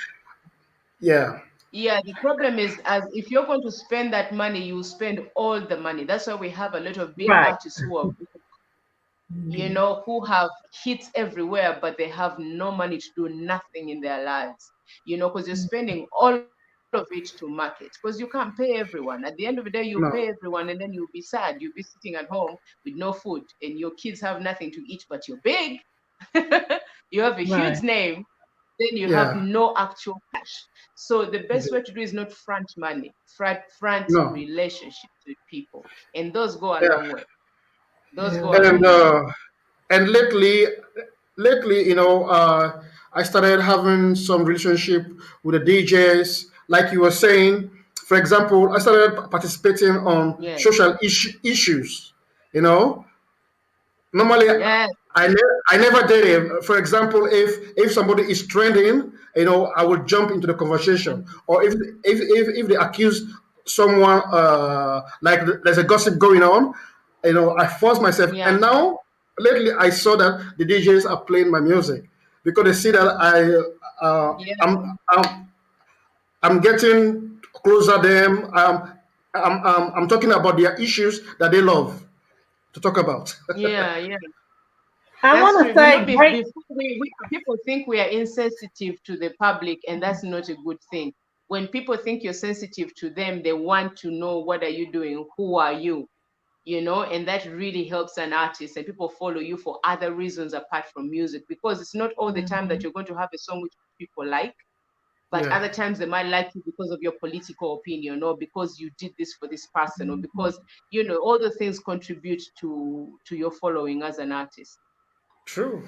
yeah, Yeah, the problem is, as if you're going to spend that money, you spend all the money. That's why we have a lot of big artists who are, who have hits everywhere, but they have no money to do nothing in their lives. Because you're spending all of it to market, because you can't pay everyone. At the end of the day, you no, pay everyone, and then you'll be sad. You'll be sitting at home with no food, and your kids have nothing to eat, but you're big. You have a huge name. then you have Yeah. no actual cash. So the best way to do is not front money, front No. relationships with people, and those go a Yeah. long way. Those Yeah. go a And long way. lately, I started having some relationship with the DJs, like you were saying. For example, I started participating on Yes, social issues. You know, normally yes, I never did it. For example, if somebody is trending, I will jump into the conversation. Or if they accuse someone, like there's a gossip going on, I force myself. yeah, And now lately I saw that the DJs are playing my music because they see that yeah, I'm getting closer to them. I'm talking about their issues that they love to talk about. yeah, yeah. I That's want to true. say great. Before people think we are insensitive to the public, and that's not a good thing. When people think you're sensitive to them, they want to know what are you doing, who are you, and that really helps an artist, and people follow you for other reasons apart from music, because it's not all the time that Mhm. you're going to have a song which people like, but Yeah, other times they might like you because of your political opinion, or because you did this for this person, or because all the things contribute to your following as an artist. true.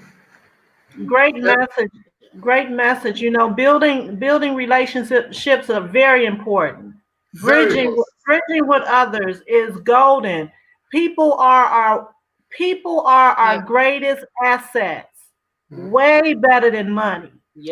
Great message. Great message. Building relationships are very important. Very Bridging much. Yes. bridging with others is golden. People are our people are our Yeah. greatest assets. Mhm. Way better than money.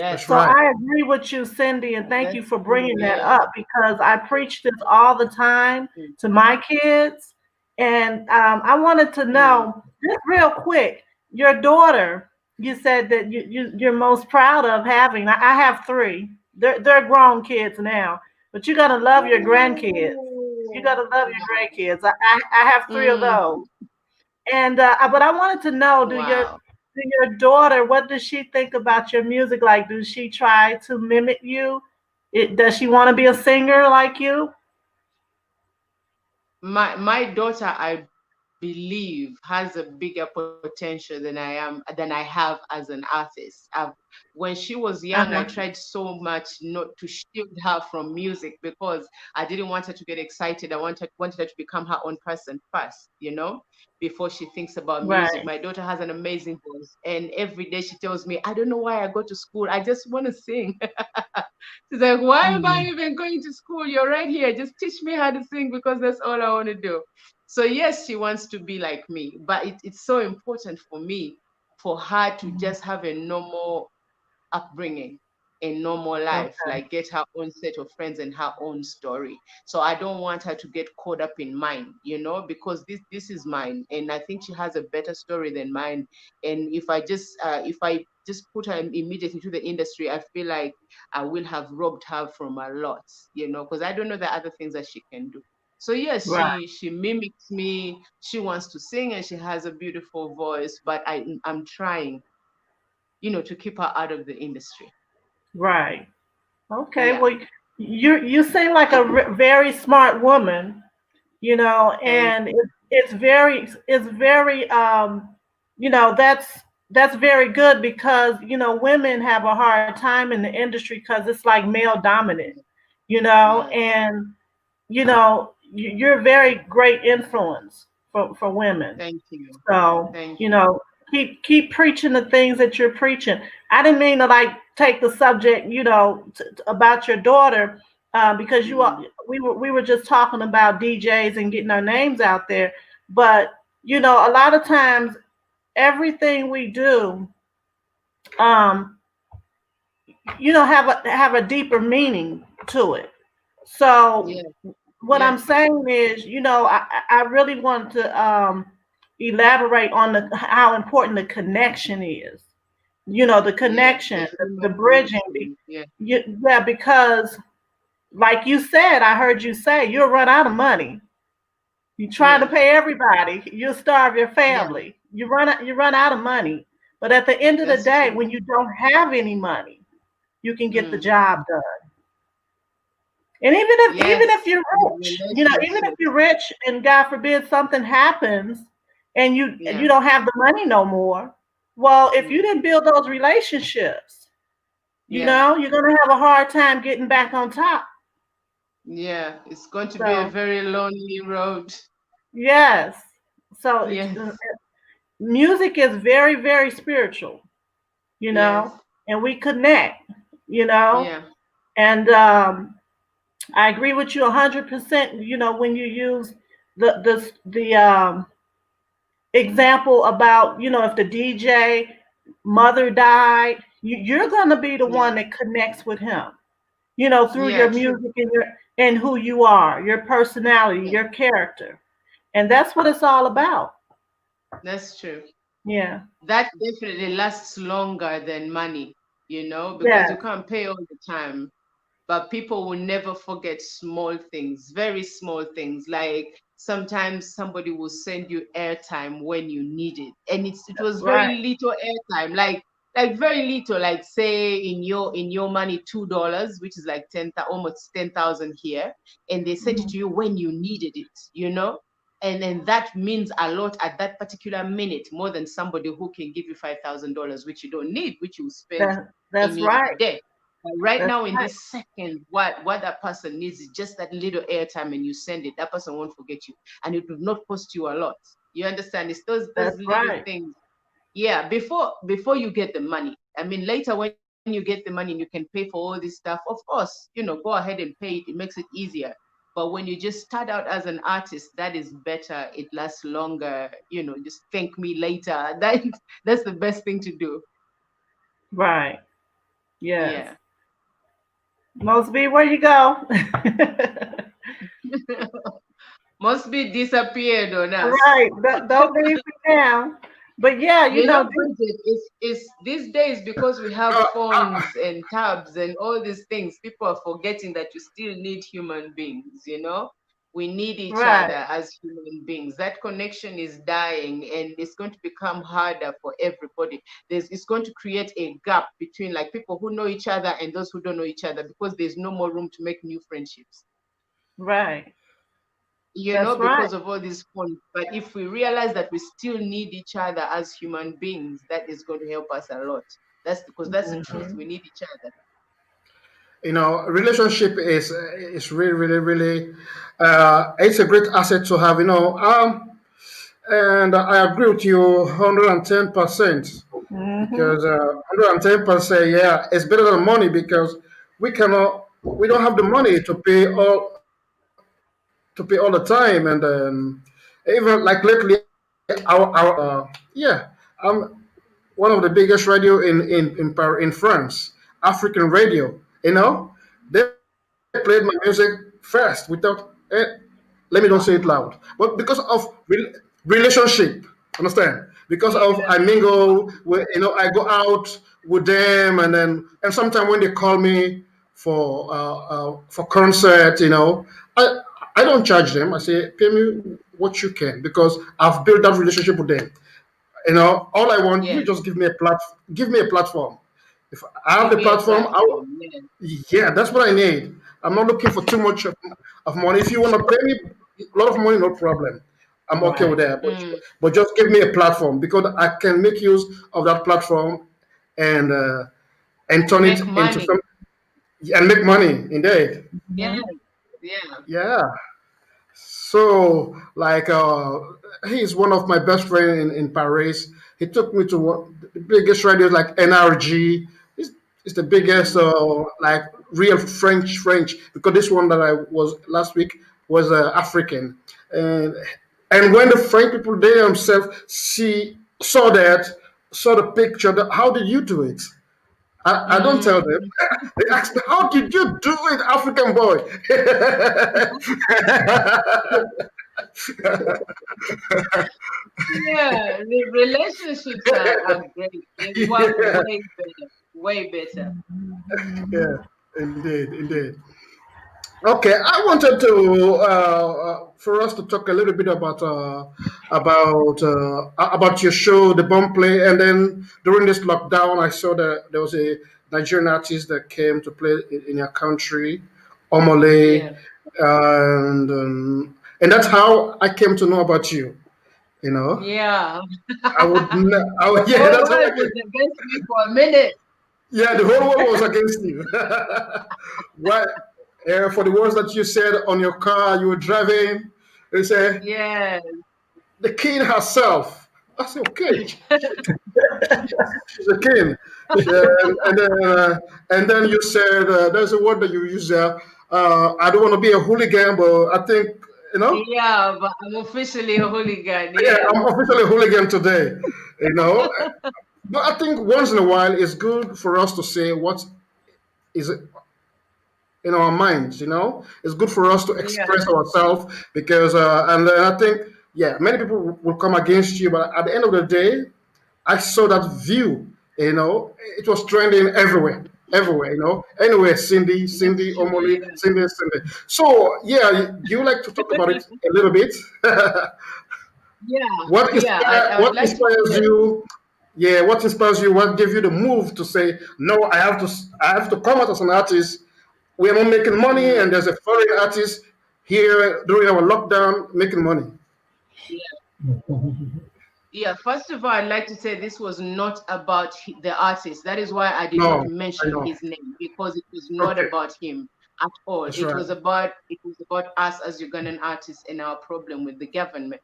That's Yes. So right. I agree with you, Cindy, and thank you That's for true. bringing that Yeah. up because I preach this all the time Mm. to my kids. And I wanted to Mm. know, just real quick, your daughter, you said that you're most proud of having. I have three. They're grown kids now, but you got to love your grandkids. You got Oh, to love your grandkids. I have three of mm, those. And but I wanted to know, wow. do your daughter, what does she think about your music? Like, does she try to mimic you? Does she want to be a singer like you? My daughter, I believe, has a bigger potential than I have as an artist. When she was young, I Uh-huh. tried so much not to shield her from music because I didn't want her to get excited. I wanted her to become her own person first, before she thinks about music. Right, My daughter has an amazing voice, and every day she tells me, I don't know why I go to school. I just want to sing. She's like, why am I Mm. even going to school? You're right here. Just teach me how to sing because that's all I want to do. So yes, she wants to be like me, but it's so important for me for her to just have a normal upbringing, a normal life, okay, like get her own set of friends and her own story. So I don't want her to get caught up in mine, because this is mine, and I think she has a better story than mine. And if I just put her immediately into the industry, I feel like I will have robbed her from a lot, because I don't know the other things that she can do. So yes, right, she mimics me. She wants to sing and she has a beautiful voice, but I'm trying, to keep her out of the industry. right. Okay, Yeah. well, you seem like a very smart woman, Thank and you. it's very that's very good because women have a hard time in the industry because it's like male dominant, Yes. and you're a very great influence for women. Thank you. So, Thank you. keep preaching the things that you're preaching. I didn't mean to like take the subject, about your daughter, because Mm. we were just talking about DJs and getting our names out there. But a lot of times everything we do, um, have a deeper meaning to it. So Yes. what I'm Yes. saying is, I really want to elaborate on how important the connection is. The Yes. connection, The the human bridging. connection. Yeah. Yeah, because like you said, I heard you say you'll run out of money. You try to Yes. pay everybody, you'll starve your Yeah. family. You run out of money. But at the end of the That's day, true. when you don't have any money, you can get the Mm. job done. And even if Yes. you're The rich, even if relationship. you're rich and God forbid something happens and you Yeah. don't have the money no more, well, if you Mm. didn't build those relationships, Yeah. you're gonna have a hard time getting back on top. Yeah. It's going to be a So very lonely road. yes, so Yes. music is very, very spiritual, Yes. and we connect, you know, Yeah. and I agree with you 100%. When you use the example about if the DJ mother died, you're gonna be the Yeah. one that connects with him, through Yeah. your True. music and who you are, your personality, Yeah. your character, and that's what it's all about. That's true. Yeah. That definitely lasts longer than money, because you Yeah. can't pay all the time. But people will never forget small things, very small things. Like sometimes somebody will send you airtime when you need it, and it was very Right. little airtime, like very little, like say in your money $2, which is like almost 10,000 here, and they sent it Mhm. to you when you needed it, and then that means a lot at that particular minute, more than somebody who can give you $5,000, which you don't need, which you spend That's any other right. day. But right That's now, in right. this second, what that person needs is just that little airtime, and you send it. That person won't forget you, and it will not cost you a lot. You understand? It's those That's little right. things. Yeah, before you get the money. I mean, later when you get the money and you can pay for all this stuff, of course, go ahead and pay it. It makes it easier. But when you just start out as an artist, that is better. It lasts longer. Just thank me later. That's the best thing to do. Right. Yes. Yeah. Most be where you go. Must be disappeared on us. Right. Don't leave me down. But yeah, Bridget, it's these days, because we have Uh, uh, phones and tabs and all these things, people are forgetting that you still need human beings. We need each other right. as human beings. That connection is dying, and it's going to become harder for everybody. It's going to create a gap between like people who know each other and those who don't know each other, because there's no more room to make new friendships. Right. That's right. Because of all these phones. But if we realize that we still need each other as human beings, that is going to help us a lot. That's because that's the truth. Mhm. We need each other. Relationship is really, really, really, it's a great asset to have. And I agree with you 110%, Mhm. because 110%, yeah, it's better than money, because we don't have the money to pay all the time, and even like lately, our yeah, I'm one of the biggest radio in France, African radio. They played my music first without. Let me don't say it loud, but because of relationship, understand? Because of I Yeah. mingle with, I go out with them, and sometimes when they call me for concert, I don't charge them. I say pay me what you can, because I've built that relationship with them. All I want, you Yes. just give me a platform. If I have Give the me a platform, platform. Yes. yeah, that's what I need. I'm not looking for too much of money. If you want to pay me a lot of money, no problem. I'm okay with Right. that. Mm. But just give me a platform, because I can make use of that platform, and And turn it make into money. some and make money. Indeed, Yes. Mhm. Yeah. yeah. So, like, he's one of my best friend in Paris. He took me to the biggest radios like NRG. It's the biggest, Mm. like real French, because this one that I was last week was African, and when the French people, they themselves saw the picture. How did you do it? I don't tell them. Mm. They ask me, how did you do it, African boy? Yeah. The relationships are great. They work Yeah, way better. Way better. yeah, indeed. Okay, I wanted to for us to talk a little bit about your show, the Bomb Play, and then during this lockdown, I saw that there was a Nigerian artist that came to play in your country, Omole, Yeah. and that's how I came to know about you. You know, Yeah. I would, The I would yeah, whole that's how I world came. was against me for a minute. Yeah, the whole world was against you. What? For the words that you said on your car, you were driving, they say Yeah. the king herself. I said, okay, she's a king. Yeah, and then you said there's a word that you use there. I don't want to be a hooligan, but I think you know. Yeah, but I'm officially a hooligan. Yeah, Yes. I'm officially a hooligan today. You know, but I think once in a while it's good for us to say what is in our minds. You know, it's good for us to Yeah. express ourselves because, and then I think, yeah, many people will come against you, but at the end of the day, I saw that view. You know, it was trending everywhere, everywhere. You know, anyway, Cindy, That's Cindy, true. Omoli, Yeah. Cindy, Cindy. So, yeah, do you like to talk about it a little bit? Yeah. Yeah. I would What like to inspires share. you? Yeah, what inspires you? What gave you the move to say no? I have to come out as an artist. We are not making money, Mm, and there's a foreign artist here during our lockdown making money. yeah. Yeah, first of all, I'd like to say this was not about the artist. That is why I did not No, I mention know. his name because it was not Okay, about him at all. that's It right. was about us as Ugandan artists and our problem with the government.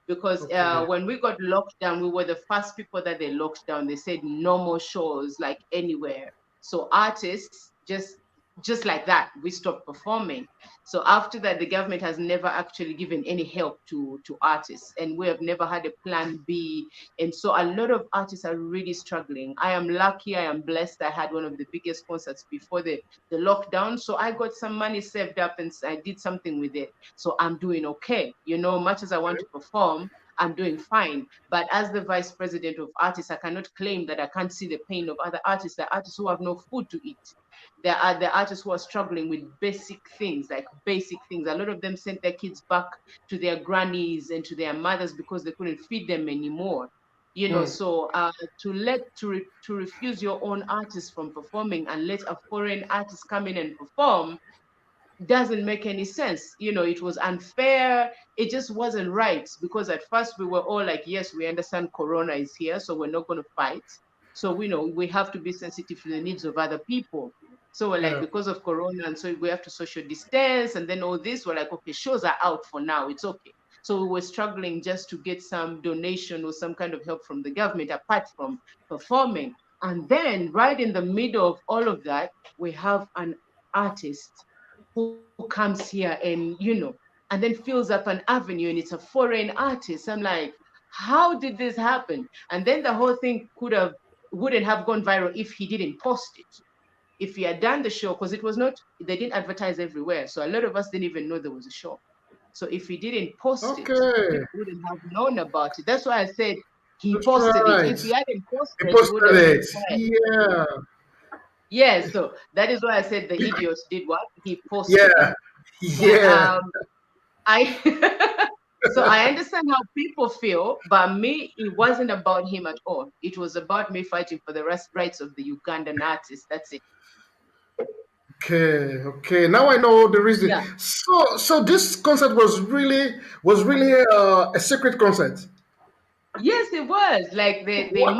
Because Okay. when we got locked down, we were the first people that they locked down. They said no more shows like anywhere. So artists just like that, we stopped performing. So after that, the government has never actually given any help to artists, and we have never had a plan B. And so a lot of artists are really struggling. I am lucky, I am blessed. I had one of the biggest concerts before the lockdown, so I got some money saved up and I did something with it. So I'm doing okay. You know, much as I want to perform, I'm doing fine. But as the vice president of artists, I cannot claim that I can't see the pain of other artists. The artists who have no food to eat. There are the artists who are struggling with basic things, like basic things. A lot of them sent their kids back to their grannies and to their mothers because they couldn't feed them anymore. You know, Mm. so to refuse your own artist from performing and let a foreign artist come in and perform doesn't make any sense. You know, it was unfair. It just wasn't right because at first we were all like, yes, we understand Corona is here, so we're not going to fight. So we know we have to be sensitive to the needs of other people. So we're like, Yeah. because of Corona, and so we have to social distance, and then all this, we're like, okay, shows are out for now. It's okay. So we were struggling just to get some donation or some kind of help from the government apart from performing. And then, right in the middle of all of that, we have an artist who comes here and and then fills up an avenue and it's a foreign artist. I'm like, how did this happen? And then the whole thing wouldn't have gone viral if he didn't post it. If he had done the show, because it was not, they didn't advertise everywhere, so a lot of us didn't even know there was a show. So if he didn't post it, Okay. people wouldn't have known about it. That's why I said he That's posted it. right. If he hadn't He posted, we would posted have kept it. quiet. Yeah. Yeah, so that is why I said the idiot did what? He posted it. Yeah. But Yeah. I so I understand how people feel, but me, it wasn't about him at all. It was about me fighting for the rights of the Ugandan artists. That's it. Okay. Okay. Now I know the reason. Yeah. So this concert was really a secret concert. Yes, it was. Like they Wow.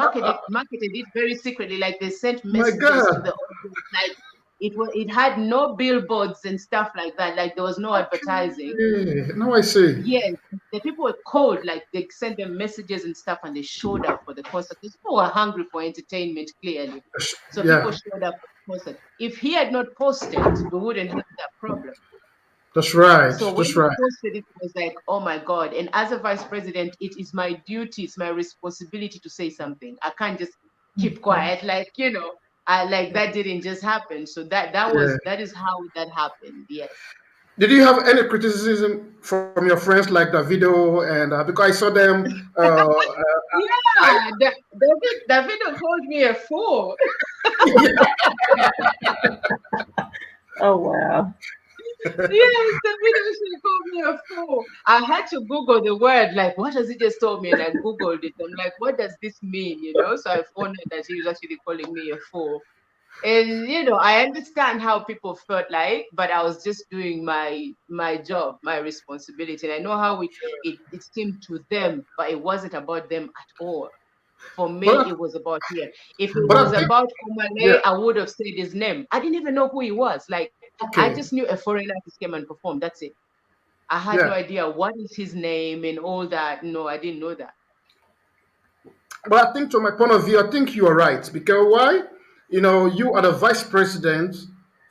marketed it very secretly. Like they sent My messages to God. the audience. Like it had no billboards and stuff like that. Like there was no advertising. Okay. Now I see. Yes, the people were cold, like they sent them messages and stuff, and they showed up for the concert. These people were hungry for entertainment, clearly. So people Yeah. showed up for the concert. If he had not posted, we wouldn't have that problem. That's right. So when That's he right. posted it, was like, oh my God. And as a vice president, it is my duty, it's my responsibility to say something. I can't just keep quiet, like, I like that didn't just happen. So Yeah. that is how that happened. Yes. Did you have any criticism from your friends like Davido and because I saw them? I Yeah, Davido called me a fool. Oh wow. Yes, Davido actually called me a fool. I had to Google the word, like, what has he just told me? And I Googled it. I'm like, what does this mean? So I found out that he was actually calling me a fool. And I understand how people felt like, but I was just doing my job, my responsibility. And I know how it seemed to them, but it wasn't about them at all. For me, But it was about here. If it but I was think about yeah. Omale, I would have said his name. I didn't even know who he was. Like, I Okay. just knew a foreign artist came and performed. That's it. I had Yeah. no idea what is his name and all that. No, I didn't know that. But I think, from my point of view, I think you are right. Because why? You are the vice president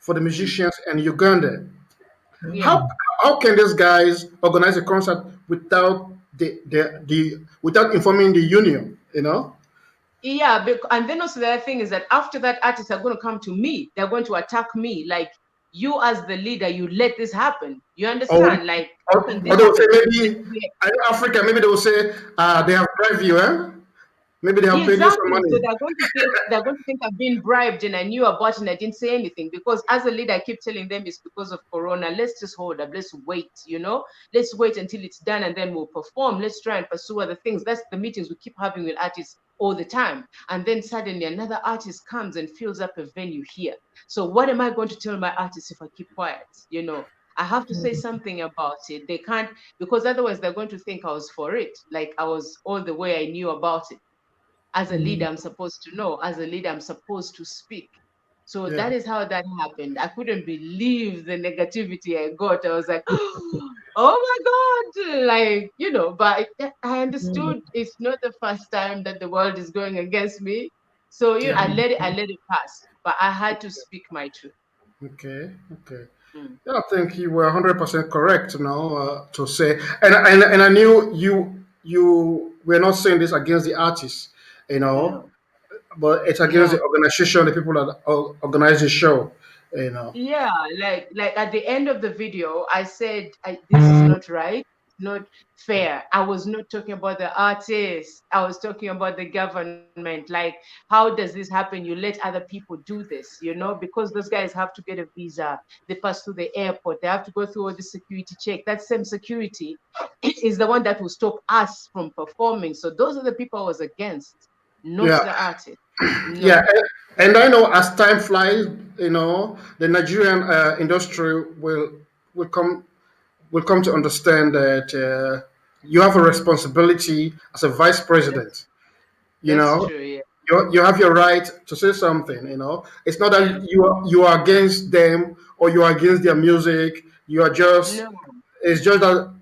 for the Mm. musicians in Uganda. Yeah. How how can these guys organize a concert without the without informing the union? Yeah, and then also the other thing is that after that, artists are going to come to me. They're going to attack me. Like, you as the leader, you let this happen. You Or, understand? Like, how can or this they will say happen? maybe in Africa, maybe they will say they have bribed you, eh? Maybe they have Yeah, paid you some exactly. So money. they're going to think I've been bribed and I knew about it and I didn't say anything, because as a leader I keep telling them it's because of Corona. Let's just hold up. Let's wait. Let's wait until it's done and then we'll perform. Let's try and pursue other things. That's the meetings we keep having with artists all the time. And then suddenly another artist comes and fills up a venue here. So what am I going to tell my artists if I keep quiet? I have to say something about it. They can't, because otherwise they're going to think I was for it. Like I was all the way I knew about it. As a leader, I'm supposed to know. As a leader, I'm supposed to speak. So Yeah. that is how that happened. I couldn't believe the negativity I got. I was like, oh my God. Like, but I understood it's not the first time that the world is going against me. So Yeah. I let it pass. But I had to speak my truth. Okay. Okay. Mm. Yeah, I think you were 100% correct. To say, and I knew you were not saying this against the artists, No. but it's against No. the organization, the people that organize the show. You know. Yeah, like at the end of the video, I said, this is not right. It's not fair. I was not talking about the artists. I was talking about the government. Like, how does this happen? You let other people do this, because those guys have to get a visa. They pass through the airport. They have to go through all the security check. That same security is the one that will stop us from performing. So those are the people I was against, not Yeah. the artists. Yeah, No. and I know as time flies, the Nigerian industry will come will come to understand that you have a responsibility as a vice That's president. You that's know, true. Yeah. you have your right to say something. It's not Yeah. that you are against them or you are against their music. You are just No. it's just that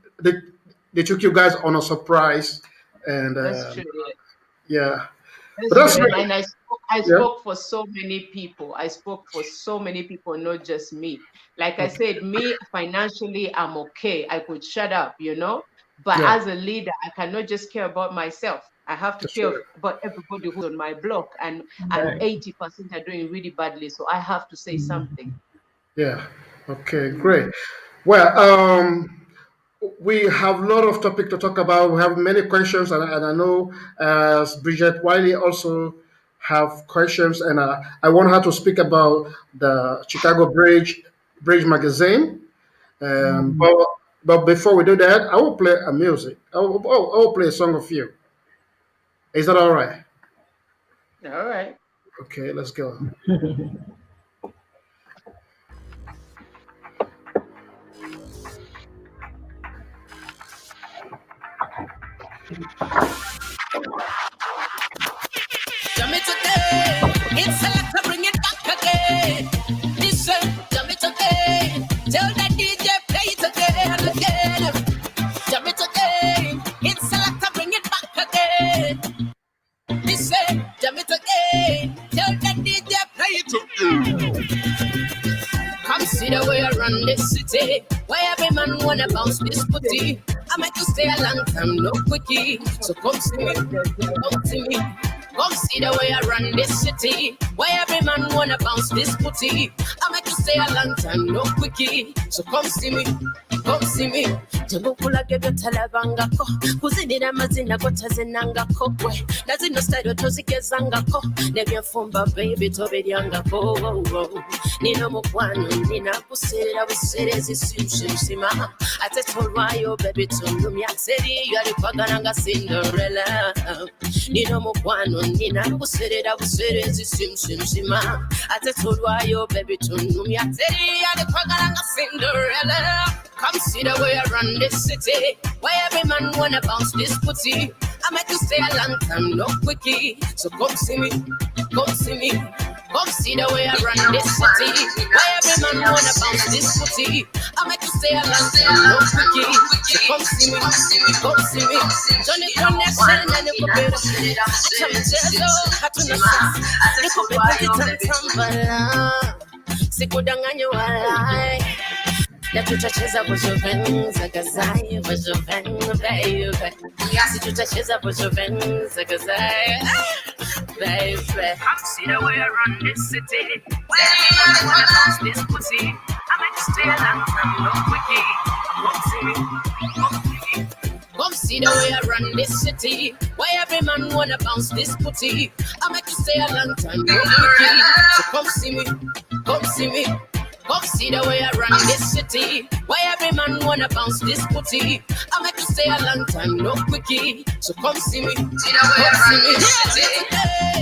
they took you guys on a surprise, and That's true. Yeah. yeah, but That's true. that's And, really, and I spoke, I yeah. spoke for so many people. I spoke for so many people, not just me. Like I Okay. said, me financially, I'm okay. I could shut up. But Yeah, as a leader, I cannot just care about myself. I have to that's care right. about everybody who's on my block, and 80% are doing really badly. So I have to say something. Yeah. Okay, Mm. great. Well, we have a lot of topic to talk about. We have many questions, and I know Bridget Wiley also have questions, and I want her to speak about the Chicago Bridge magazine. But before we do that, I will play a music. I will play a song of you. Is that all right? All right. Okay, let's go. Jump it again. It's a lot to bring it back again. Listen, jump it again. Tell that DJ play it again and again. Jump it again. It's a lot to bring it back again. Listen, jump it again. Tell that DJ play it again. Come see the way I run this city. Why every man wanna bounce this booty? I meant to stay a long time, no quickie. So come see me, come see me. Come see the way I run this city. Why every man wanna bounce this booty? I meant to stay a long time, no quickie. So come see me, come see me. Tebukula gebe talabangako. Kuzinira mazina gotazinangako kwe. Nazino style tozigezangako. Nebyafumba baby toberyangako. Nino mukwano nina kusera buserezi simshimshima. Ate tolwayo baby tundumya seri yali kwagala nga Cinderella. Nino mukwano nina kuserera buserezi simshimshima. Ate tolwayo baby tundumya seri yali kwagala nga Cinderella. Come see the way I run this city. Why every man wanna bounce this booty? I make you stay a long time, no quickie. So come see me, come see me. Come see the way I run this city. Why every man wanna bounce this footy? I make you stay a long time, no quickie. So come see me, come see me. Johnny connection and you could better. Chama chezo, hatuna sasa. You could better tambala. Sikudanganya walai. Na tutacheza vujovenza kazai vujovenza baby. Si tutacheza vujovenza kazai baby. See the way I run this city. When I wanna bounce this pussy, I might just stay a long time, no quickie. Come see me, come see me. Come see the way I run this city. Why every man wanna bounce this putty? I make you stay a long time, no quickie. So come see me, come see me. Come see the way I run this city. Why every man wanna bounce this putty? I make you stay a long time, no quickie. So come see me, come see me.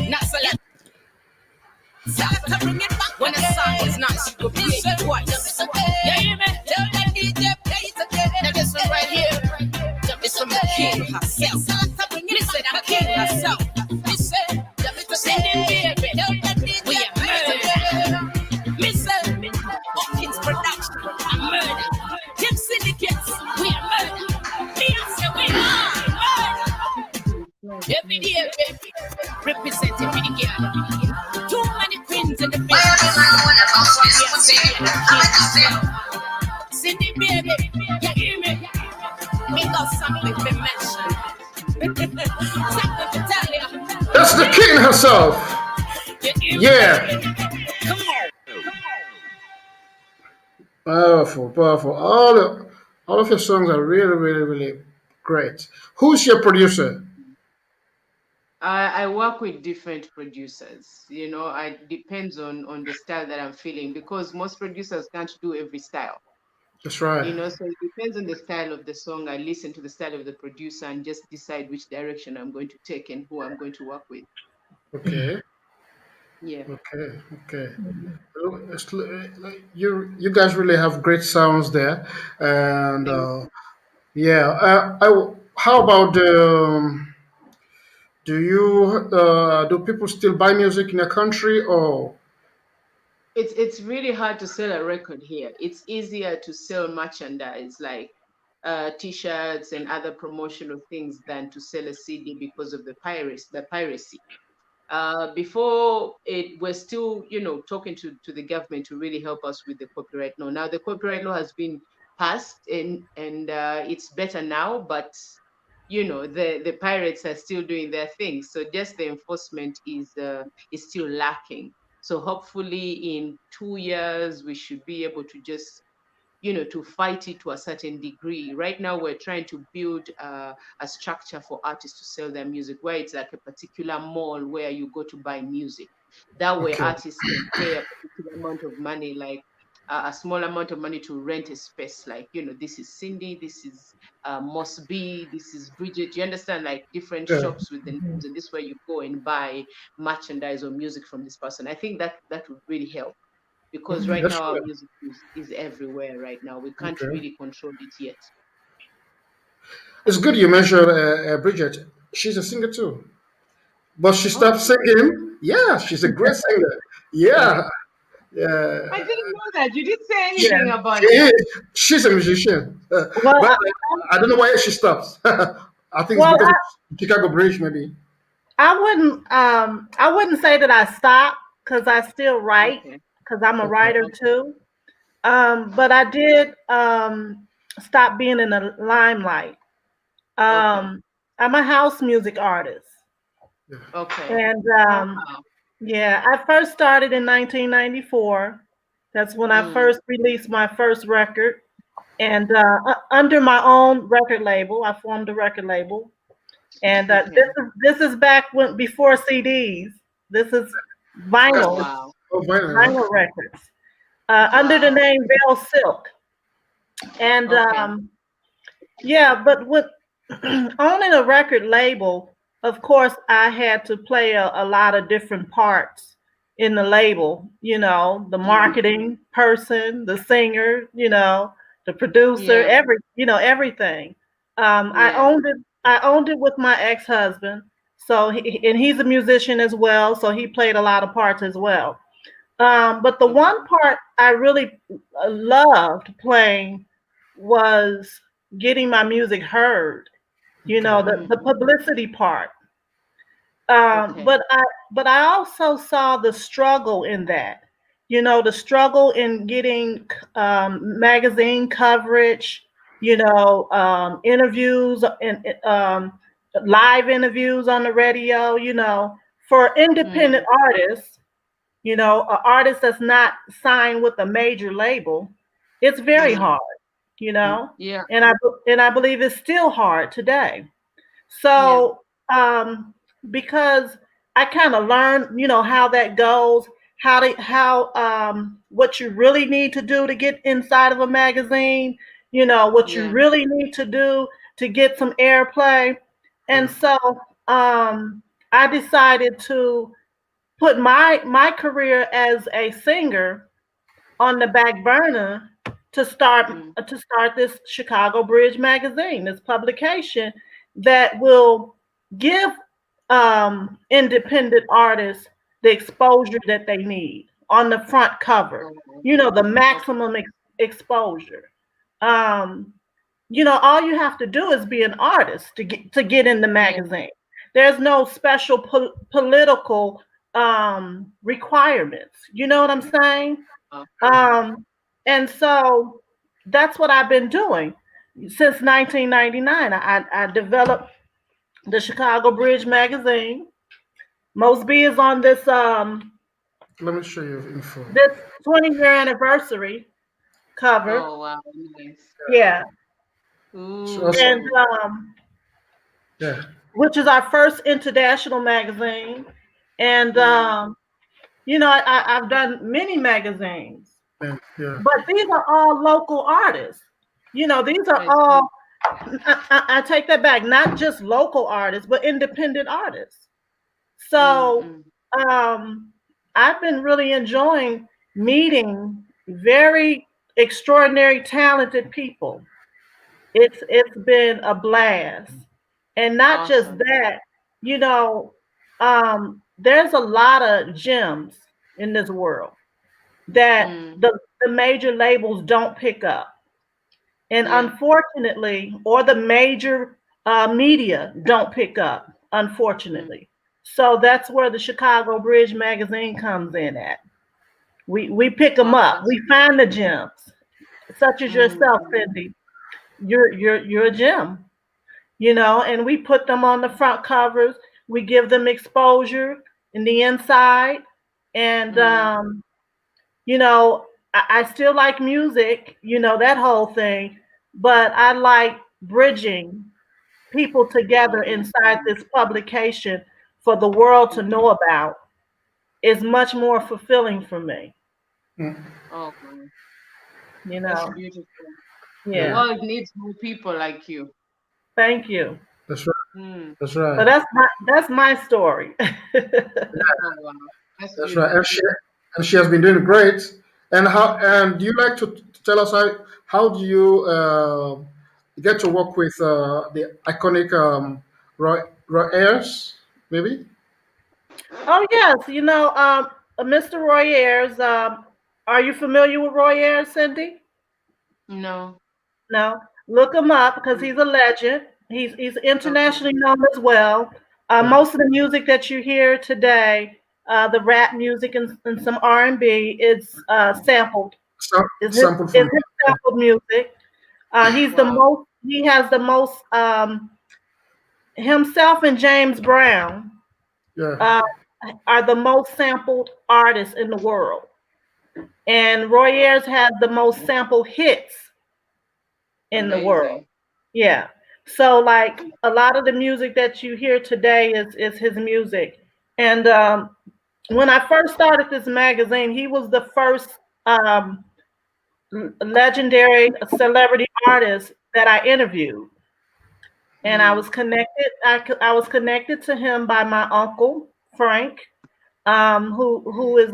Not so let. Salata bring it back when the song is nice. You could play it twice. Yeah, you man. Tell that DJ play it again. Now this one right here. It's from the king herself. Salata bring it. Listen, I'm king herself. Listen, sending baby. We are murder. Listen, Hawkins production. I'm murder. Tim syndicates. We are murder. Me I say we are murder. Every day, baby. Representing me the girl. Too many queens in the business. Cindy baby, you hear me? Me got something to mention. Something to tell you. That's the king herself. Yeah. Come on. Powerful, powerful. All of your songs are really, really, really great. Who's your producer? I work with different producers. It depends on the style that I'm feeling, because most producers can't do every style. That's right. So it depends on the style of the song. I listen to the style of the producer and just decide which direction I'm going to take and who I'm going to work with. Okay. Yeah. Okay. You guys really have great sounds there, and yeah. How about do people still buy music in your country or? It's really hard to sell a record here. It's easier to sell merchandise like t-shirts and other promotional things than to sell a CD because of the piracy. Before we're still, talking to the government to really help us with the copyright law. Now the copyright law has been passed and it's better now, but the pirates are still doing their thing. So just the enforcement is still lacking. So hopefully in 2 years we should be able to just to fight it to a certain degree. Right now, we're trying to build a structure for artists to sell their music, where it's like a particular mall where you go to buy music. That way, Okay. artists can pay a particular amount of money, like a small amount of money to rent a space. Like, this is Cindy, this is Moss B, this is Bridget. You understand? Like different Yeah. shops with the names, and this way you go and buy merchandise or music from this person. I think that would really help, because right That's now our right. music is everywhere right now. We can't Okay. really control it yet. It's good you mentioned Bridget. She's a singer too, but she Oh, stopped singing. Yeah, she's a great singer. Yeah, yeah, I didn't know that. You didn't say she, anything about she that. is. She's a musician, Well, but I don't know why she stops. I think it's well, because of Chicago Bridge, maybe. I wouldn't say that I stopped because I still write Okay. because I'm a Okay. writer too. But I did stop being in the limelight. Okay. I'm a house music artist, Okay. and Oh, wow. yeah, I first started in 1994. That's when I Mm, first released my first record, and under my own record label, I formed a record label. And okay. this is back when before CDs. This is That's vinyl Wow. oh, vinyl. Okay. vinyl records under the Wow. name Bell Silk. And Okay. yeah, but with owning a record label, of course, I had to play a lot of different parts in the label. The Mm, marketing person, the singer, the producer, yeah. everything. I Yeah. owned it. I owned it with my ex-husband. So and he's a musician as well, so he played a lot of parts as well. But the Okay. one part I really loved playing was getting my music heard. You know, Okay. the Mm-hmm. publicity part. Okay. But I also saw the struggle in that. You know, the struggle in getting magazine coverage. You know, interviews and live interviews on the radio. You know, for independent Mm. artists, you know, an artist that's not signed with a major label, it's very Mm. hard. You know, Yeah. and I believe it's still hard today. Yeah. So, because I kind of learned, you know, how that goes, what you really need to do to get inside of a magazine, you know, what you Yeah. really need to do to get some airplay. And Yeah. so, I decided to put my career as a singer on the back burner Mm. to start this Chicago Bridge magazine, this publication that will give independent artists the exposure that they need on the front cover. Oh, You know, the okay. maximum exposure. Um, you know, all you have to do is be an artist to get in the Yeah. magazine. There's no special political requirements. You know what I'm saying? Okay. Um, and so that's what I've been doing since 1999. I developed the Chicago Bridge magazine. Mosby is on Let me show you info. this 20-year anniversary cover. Oh, wow. Nice. Yeah, So also, and Ooh. yeah, which is our first international magazine. And Mm. you know, I've done many magazines, yeah, yeah. but these are all local artists. You know, these are I see. all I take that back, not just local artists, but independent artists. Mm, So mm. um, I've been really enjoying meeting very extraordinary, talented people. It's been a blast, and not just Awesome. that. You know, there's a lot of gems in this world that Mm. the major labels don't pick up. And Yeah. unfortunately, or the major media don't pick up, Mm. unfortunately. So that's where the Chicago Bridge magazine comes in at. We pick them Wow, up. that's We find the gems, such as mm, yourself, mm, Cindy. You're a gem, you know, and we put them on the front covers. We give them exposure in the inside, and mm, you know, I still like music, you know, that whole thing, but I like bridging people together mm, inside mm, this publication for the world to mm. know about is much more fulfilling for me, Mm, Oh, wow. you That's know. beautiful. The yeah. Yeah, world needs more people like you. thank you. That's right. Mm. That's So right. that's my story. Oh, wow. That's That's right. beautiful. And she has been doing great. And do you like to tell us how do you get to work with the iconic Roy Ayers, maybe? Oh yes, you know, Mr. Roy Ayers. Are you familiar with Roy Ayers, Cindy? No. No, look him up because Mm. he's a legend. He's Okay. internationally known as well. Yeah. Most of the music that you hear today, the rap music and some R&B, is sampled. Sample Is from his sampled music. Wow. He has the most himself and James Brown yeah. uh, are the most sampled artists in the world, and Roy Ayers has the most sampled hits in the world. Amazing. Yeah. So like a lot of the music that you hear today is his music. And when I first started this magazine, he was the first um, legendary celebrity artist that I interviewed. And I Mm. was connected. I was connected to him by my uncle Frank, who is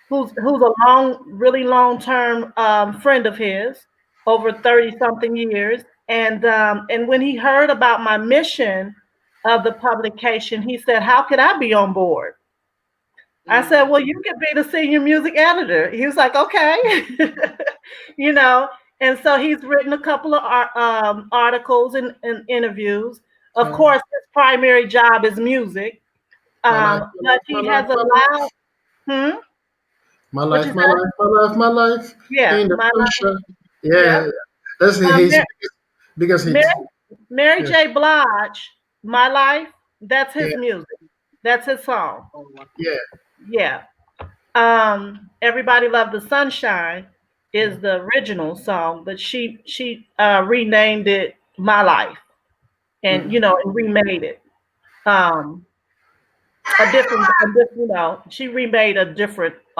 who's a really long term friend of his, over 30 something years, And when he heard about my mission of the publication, he said, "How could I be on board?" I said, "Well, you could be the senior music editor." He was like, "Okay," you know. And so he's written a couple of articles and interviews. Of course, his primary job is music, but he has allowed. Hmm? My What you life, my said? life, my life, my life. Yeah, In the my life. sunshine. Yeah, Yep. that's his Mar- biggest hit. Mary Yeah, J. Blige, "My Life," that's yeah, his music. That's his song. yeah. Yeah. Everybody Love the Sunshine is the original song, but she renamed it My Life, and and remade it. Um, she remade a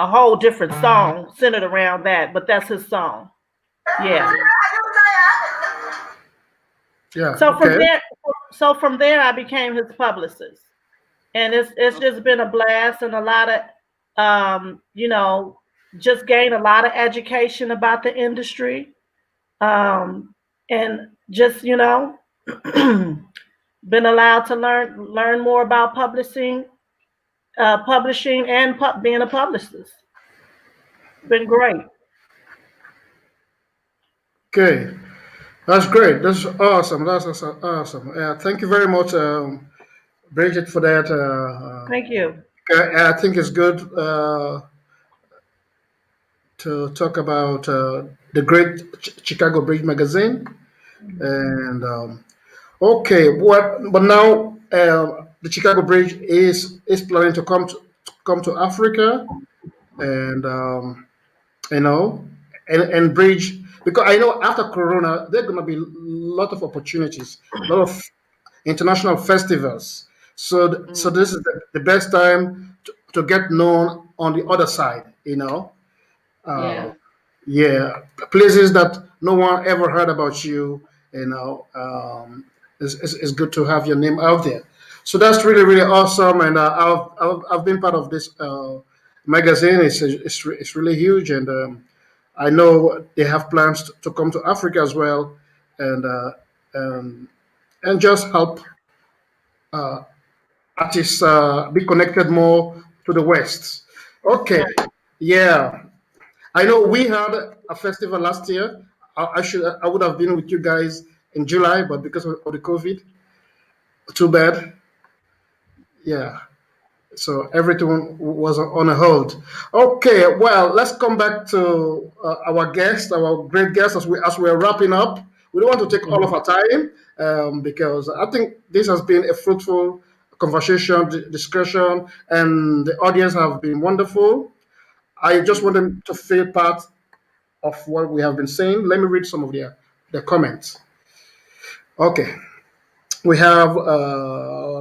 whole different song centered around that, but that's his song. Yeah. Yeah. So from Okay. there, I became his publicist, and it's just been a blast and a lot of, just gained a lot of education about the industry, and just been allowed to learn more about publishing and being a publicist. Been great. Okay. That's great. That's awesome. That's awesome. Thank you very much, Bridget, for that. Thank you. I think it's good to talk about the great Chicago Bridge magazine. And okay, but now the Chicago Bridge is planning to come to Africa, and you know, and bridge, because I know after Corona there are going to be a lot of opportunities, a lot of international festivals. So this is the best time to get known on the other side. Uh, Yeah. yeah, places that no one ever heard about you. It's good to have your name out there. So that's really really awesome, and I've been part of this magazine. It's really huge, and I know they have plans to come to Africa as well, and um, and just help uh, artists be connected more to the West. Okay, yeah. I know we had a festival last year. I would have been with you guys in July, but because of the COVID, too bad. Yeah. So everything was on a hold. Okay, well, let's come back to our guest, our great guest, as we're wrapping up. We don't want to take all of our time because I think this has been a fruitful conversation, discussion, and the audience have been wonderful. I just want them to feel part of what we have been saying. Let me read some of their comments. Okay, we have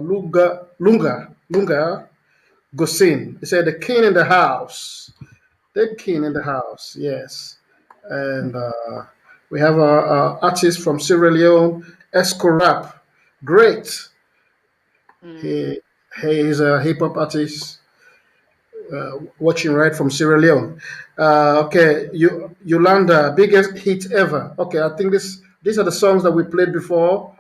Lunga Gosin. He said the king in the house. The king in the house. Yes, and we have our artist from Sierra Leone, Esco Rap. Great. He he is a hip hop artist watching right from Sierra Leone. Okay, Yolanda, biggest hit ever. Okay, I think these are the songs that we played before.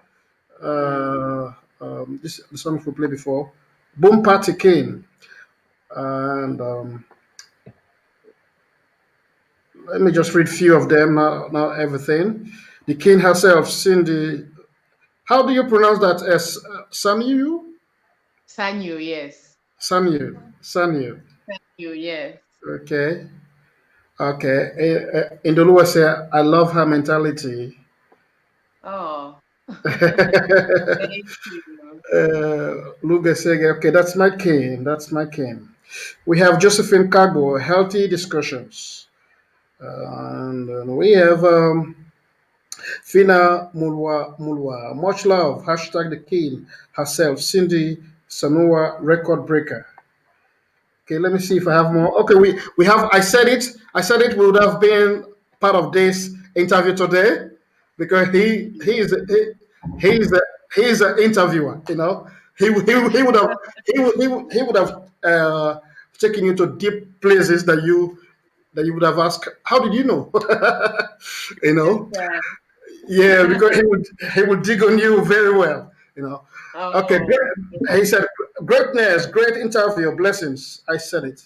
This the songs we played before. Boom Party King, and let me just read few of them. Not everything. The King herself, Cindy. How do you pronounce that? As Sanyu? Sanyu, yes. Sanyu. Sanyu. You, yes. Okay. Okay. Indolua say, I love her mentality. Oh, thank you. Luga saying, okay, that's my king. That's my king. We have Josephine Carbo, healthy discussions. And we have Fina Mulwa, much love, hashtag the king herself, Cindy Sanua, record breaker. Okay, let me see if I have more. Okay, we have. I said it. I said it would have been part of this interview today because he's a he's an interviewer. He would have he would have taken you to deep places that you would have asked. How did you know? you know. Yeah. Yeah, because he would dig on you very well. You know. Okay, Oh, great. He said, "Greatness, great interview, blessings." I said it.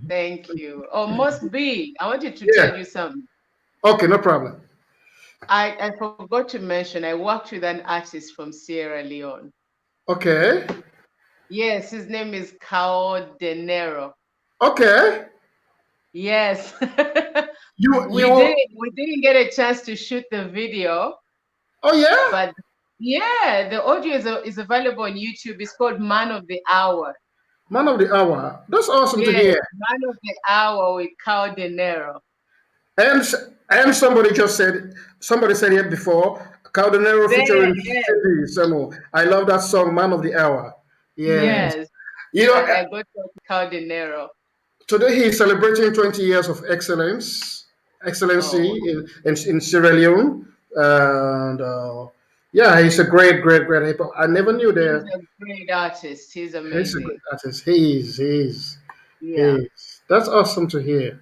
thank you. Oh, must be. I wanted to Yeah. tell you something. Okay, no problem. I forgot to mention I worked with an artist from Sierra Leone. Okay. Yes, his name is Cao De Niro. Okay. Yes. You. we didn't get a chance to shoot the video, Oh yeah. but yeah, the audio is available on YouTube. It's called Man of the Hour. Man of the hour. That's awesome to Yes, hear. Man of the Hour with Cao De Niro. And and somebody said it before. Caldenero There, featuring yes, Cindy Sanyu. I love that song, "Man of the Hour." Yeah. yes. You know, I got to Cao De Niro. today he's celebrating 20 years of excellency Oh, in Sierra Leone, and yeah, he's a great, great, great hip hop. I never knew he's that. a great artist. He's He's a great amazing. artist. He Yeah. is. That's awesome to hear.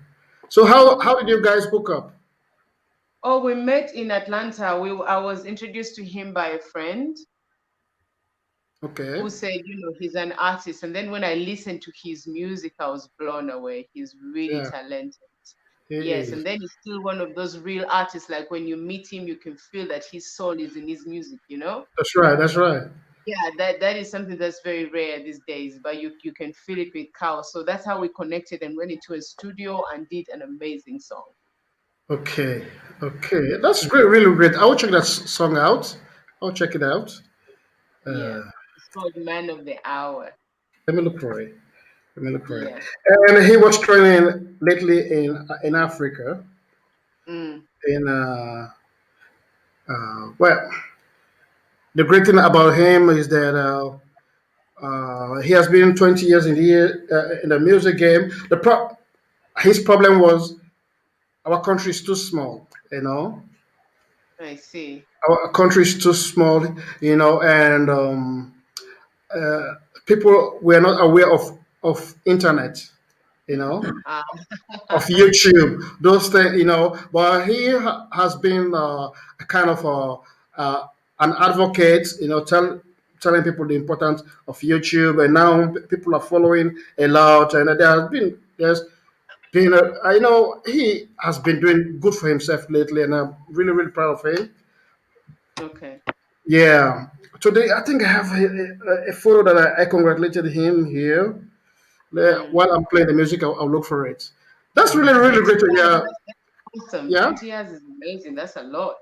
So how did you guys hook up? Oh, we met in Atlanta. I was introduced to him by a friend Okay. who said, he's an artist. And then when I listened to his music, I was blown away. He's really Yeah, talented. he Yes, is. and then he's still one of those real artists. Like when you meet him, you can feel that his soul is in his music. That's right. That's right. Yeah, that is something that's very rare these days, but you can feel it with Kao. So that's how we connected and went into a studio and did an amazing song. Okay. Okay. That's great. Really great. I will check that song out. I'll check it out. Yeah. Uh, It's called Man of the Hour. let me look for it. Let me look for it. Yeah. And he was training lately in Africa. Mm. In well, the great thing about him is that he has been 20 years in the music game. His problem was our country is too small. I see. Our country is too small. And uh, people were not aware of internet. You know. Ah, Of YouTube, those things, But he has been a kind of an advocate, telling people the importance of YouTube, and now people are following a lot. And there's been, I know he has been doing good for himself lately, and I'm really, really proud of him. okay. Yeah. Today, I think I have a photo that I congratulated him here. Mm. While I'm playing the music, I'll look for it. That's really, really 20 great to hear. years, that's awesome. Yeah, 20 years is amazing. That's a lot.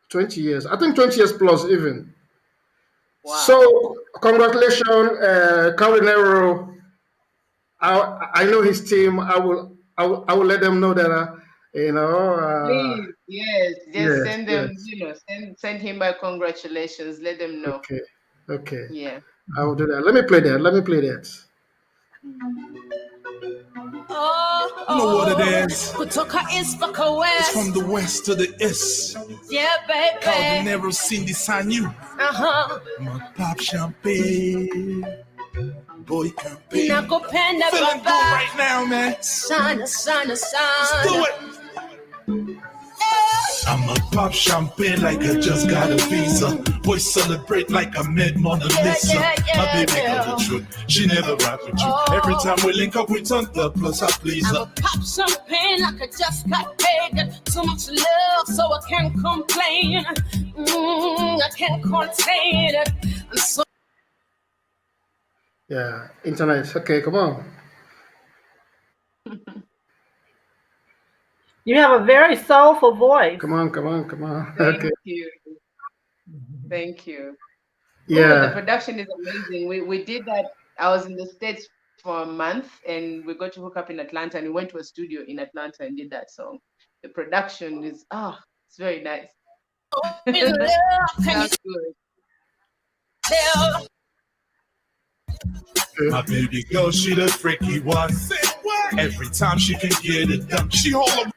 20 years. I think 20 years plus even. Wow. So, congratulations, Carinero. I know his team. I will let them know that, Please, yes, just yes, send them, yes. send him my congratulations. Let them know. Okay, okay. Yeah. I will do that. Let me play that. Let me play that. You know what it is? Kutoka East mpaka It's from West. the west to the east. Yeah, Called baby. never Cindy Sanyu. Uh-huh. Pop champagne. Boy campaign. Nakupenda Feeling good baba. right now, man. Sana, sana, Do sana. it. I'ma pop champagne like I just got a visa. Boy, celebrate like I met Mona Lisa. My baby got the truth. She never rock with you. Every time we link up, we turn up, plus I please I'ma her. pop champagne like I just got paid. Got too much love, so I can't complain. I can't contain it. I'm so Yeah, internet. Okay, come on. You have a very soulful voice. Come on, come on, come on. Thank Okay. you. Thank you. Oh, the Yeah. production is amazing. We did that. I was in the States for a month and we got to hook up in Atlanta and we went to a studio in Atlanta and did that song. The production is it's very nice. in love. Can you Sounds good. tell? My baby girl, she the freaky one. Say what? Every time she can get it done, she hold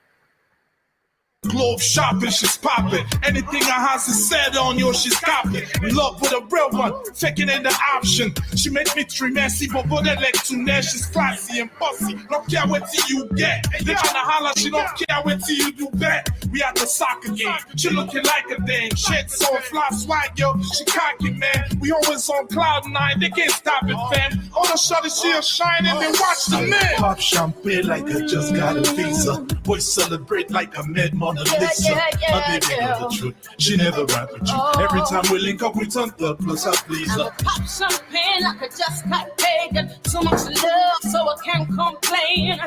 Globe shopping, she's popping. Anything her house is said on you, she's copying. In love with a real one, faking in the option. She make me tremendous, but like tune. She's classy and bossy. Don't care what you get. They tryna holler, she don't care what you do that. We at the soccer game. She looking like a dang. Shit so fly swag, yo. She cocky, man. We always on cloud nine. They can't stop it, fam. All the shorty she a shining and watch the man. Pop champagne like I just got a visa. Boys celebrate like I met Mona Lisa. My baby know the truth. She never rap with you. Every time we link up, we turn the plus I please her. Pop champagne like I just got paid. So much love, so I can't complain.